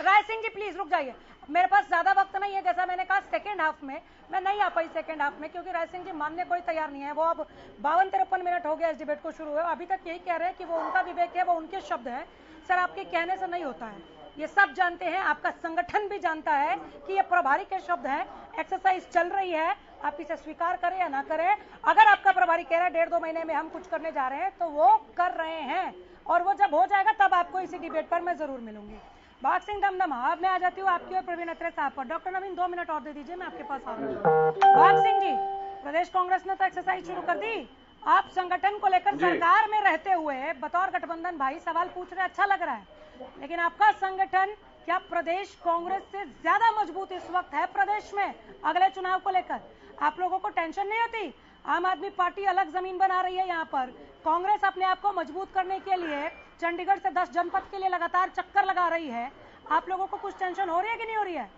राय सिंह जी प्लीज रुक जाइए। मेरे पास ज्यादा वक्त नहीं है, जैसा मैंने कहा सेकेंड हाफ में मैं नहीं आ पाई सेकेंड हाफ में, क्योंकि राय सिंह जी मानने कोई तैयार नहीं है। वो अब 52-53 मिनट हो गया इस डिबेट को शुरू हुए, अभी तक यही कह रहे हैं कि वो उनका विवेक है, वो उनके शब्द हैं। सर आपके कहने से नहीं होता है, ये सब जानते हैं, आपका संगठन भी जानता है कि ये प्रभारी के शब्द हैं। एक्सरसाइज चल रही है, आप इसे स्वीकार करें या ना करें। अगर आपका प्रभारी कह रहा है 1.5-2 महीने में हम कुछ करने जा रहे हैं, तो वो कर रहे हैं, और वो जब हो जाएगा तब आपको इसी डिबेट पर मैं जरूर मिलूंगी। भाग सिंह दमदमा, अब मैं आ जाती हूँ आपकी और प्रवीण अत्रे साहब पर। डॉक्टर नवीन 2 मिनट और दे दीजिए, मैं आपके पास आ रही हूँ। भाग सिंह जी, प्रदेश कांग्रेस ने तो एक्सरसाइज शुरू कर दी, आप संगठन को लेकर सरकार में रहते हुए बतौर गठबंधन भाई सवाल पूछ रहे, अच्छा लग रहा है, लेकिन आपका संगठन क्या प्रदेश कांग्रेस से ज्यादा मजबूत इस वक्त है प्रदेश में अगले चुनाव को लेकर? आप लोगों को टेंशन नहीं होती? आम आदमी पार्टी अलग जमीन बना रही है यहाँ पर, कांग्रेस अपने आप को मजबूत करने के लिए चंडीगढ़ से 10 जनपद के लिए लगातार चक्कर लगा रही है। आप लोगों को कुछ टेंशन हो रही है कि नहीं हो रही है?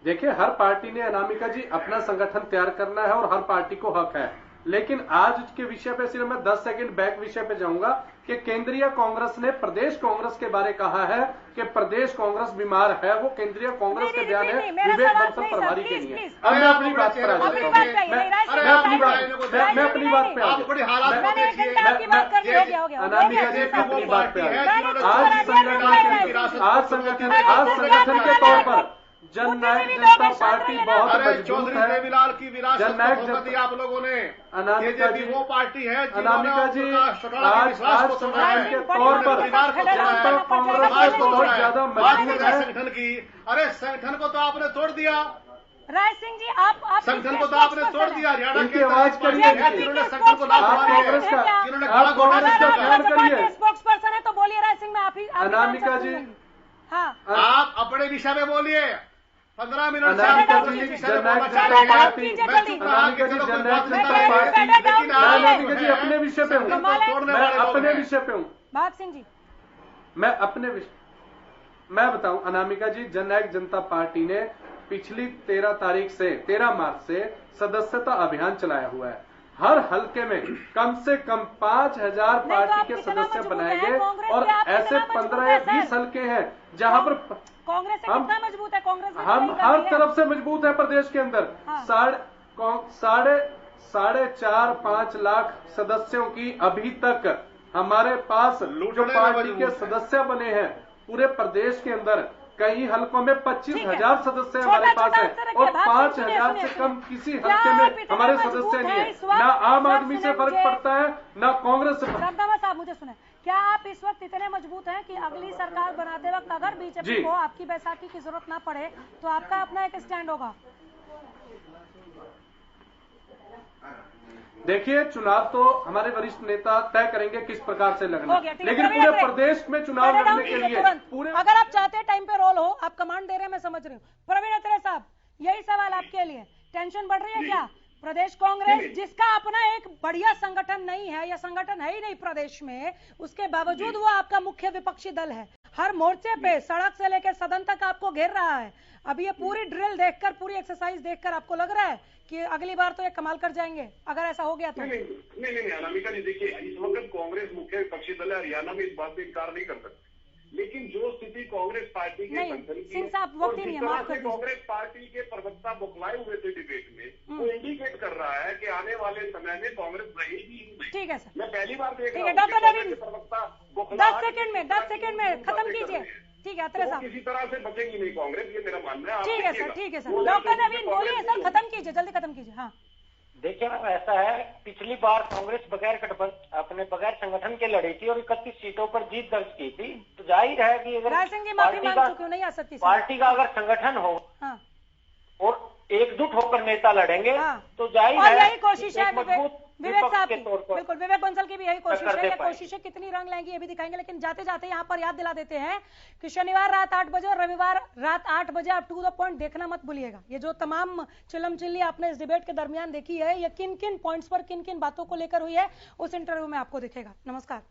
देखिए, हर पार्टी ने अनामिका जी अपना संगठन तैयार करना है और हर पार्टी को हक है, लेकिन आज के विषय पे सिर्फ मैं 10 सेकंड बैक विषय पे जाऊंगा कि केंद्रीय कांग्रेस ने प्रदेश कांग्रेस के बारे कहा है कि प्रदेश कांग्रेस बीमार है। वो केंद्रीय कांग्रेस के बयान है, विवेक बंसल प्रभारी के लिए। अब मैं अपनी बात पर आ जाता हूँ, मैं अपनी बात पे आ जाता हूँ। अनामिका जी अपनी बात पे आज संगठन के तौर पर जननायक जनता पार्टी बहुत मजबूत है। जननायक जनता आप लोगों ने अनामिका जी वो पार्टी है, अनामिका जी आज संगठन के तौर पर जनता कांग्रेस को बहुत ज्यादा मजबूत है। संगठन की, अरे संगठन को तो आपने तोड़ दिया। राय सिंह जी, आप संगठन को तो आपने तोड़ दिया। हरियाणा इनकी के आवाज करिए, जिन्होंने संगठन को लाभ कांग्रेस का आप कांग्रेस का बयान करिए। स्पोक्स पर्सन है तो बोलिए राय सिंह, मैं आप ही अनामिका जी, हाँ आप अपने विषय में बोलिए। 15 मिनट अनामिका जी जननायक जनता पार्टी, अनामिका जी जननायक जनता पार्टी, मैं अनामिका जी अपने विषय पे हूँ, मैं अपने विषय पे हूँ। भाग सिंह जी, मैं अपने विषय, मैं बताऊं अनामिका जी, जननायक जनता पार्टी ने पिछली 13 मार्च से सदस्यता अभियान चलाया हुआ है। हर हलके में कम से कम 5000 पार्टी के सदस्य बनाए गए और ऐसे 15 या 20 हलके हैं जहां पर कांग्रेस से कितना मजबूत है? कांग्रेस हम हर तरफ से मजबूत है प्रदेश के अंदर। साढ़े 4-5 लाख सदस्यों की अभी तक हमारे पास जो पार्टी के सदस्य बने हैं पूरे प्रदेश के अंदर, कई हलकों में 25,000 सदस्य हमारे पास है और 5,000 से कम किसी हल्के में हमारे सदस्य नहीं है। ना आम आदमी से फर्क पड़ता है, ना कांग्रेस से। साहब मुझे सुने, क्या आप इस वक्त इतने मजबूत हैं कि अगली सरकार बनाते वक्त अगर बीजेपी को आपकी बैसाखी की जरूरत ना पड़े तो आपका अपना एक स्टैंड होगा? देखिए, चुनाव तो हमारे वरिष्ठ नेता तय करेंगे किस प्रकार से लड़ना, लेकिन पूरे प्रदेश में चुनाव लड़ने के लिए पूरे, अगर आप चाहते हैं टाइम पे रोल हो, आप कमांड दे रहे हैं, मैं समझ रही हूँ। प्रवीण अत्रे साहब, यही सवाल आपके लिए, टेंशन बढ़ रही है क्या? प्रदेश कांग्रेस जिसका अपना एक बढ़िया संगठन नहीं है, या संगठन है ही नहीं प्रदेश में, उसके बावजूद वो आपका मुख्य विपक्षी दल है, हर मोर्चे पे सड़क से लेकर सदन तक आपको घेर रहा है। अब ये पूरी ड्रिल देखकर, पूरी एक्सरसाइज देखकर आपको लग रहा है कि अगली बार तो ये कमाल कर जाएंगे अगर ऐसा हो गया तो? नहीं अनामिका जी, देखिए इस वक्त कांग्रेस मुख्य विपक्षी दल है, हरियाणा में इस बात पे इनकार नहीं कर सकते। लेकिन जो स्थिति कांग्रेस पार्टी के नहीं, मंथन की सिंह साहब, और वक्त ही जिस नहीं है, तरह माफ कर से दीजिए। कांग्रेस पार्टी के प्रवक्ता बौखलाए हुए थे डिबेट में, वो इंडिकेट कर रहा है कि आने वाले समय में कांग्रेस रहेगी ही नहीं। ठीक है सर, मैं पहली बार देख ठीक रहा है हूं डॉक्टर कि कांग्रेस नवीन, के प्रवक्ता 10 सेकंड में 10 सेकंड में खत्म बातें कर कीजिए। रहे हैं। ठीक है अत्रे वो साहब, किसी तरह से बचेगी नहीं कांग्रेस, ये मेरा मानना है। आप ठीक है देखिएगा। सर, ठीक है सर, वो डॉक्टर जैसे नवीन कांग्रेस बोलिए सर, नहीं खत्म कीजिए, जल्दी खत्म कीजिए। हाँ देखिए मैम, ऐसा है, पिछली बार कांग्रेस बगैर संगठन के लड़ी थी और 31 सीटों पर जीत दर्ज की थी। तो जाहिर है कि अगर राय सिंह जी माफी मांग चुके हो, नहीं आ सकती सर। पार्टी का अगर संगठन हो हाँ और एकजुट होकर नेता लड़ेंगे, हाँ। तो जाहिर और है यही कोशिश है एक मजबूत विवेक विपक्ष साहब के की, तौर पर बिल्कुल विवेक बंसल की भी यही कोशिश टक्कर है। दे ये पाएंगे। कोशिशें कितनी रंग लाएंगी ये भी दिखाएंगे, लेकिन जाते जाते यहाँ पर याद दिला देते हैं कि शनिवार रात 8 बजे और रविवार रात 8 बजे आप टू द पॉइंट देखना मत भूलिएगा। ये जो तमाम चिलम चिल्ली आपने इस डिबेट के दरमियान देखी है, ये किन किन पॉइंट्स पर किन किन बातों को लेकर हुई है, उस इंटरव्यू में आपको दिखेगा। नमस्कार।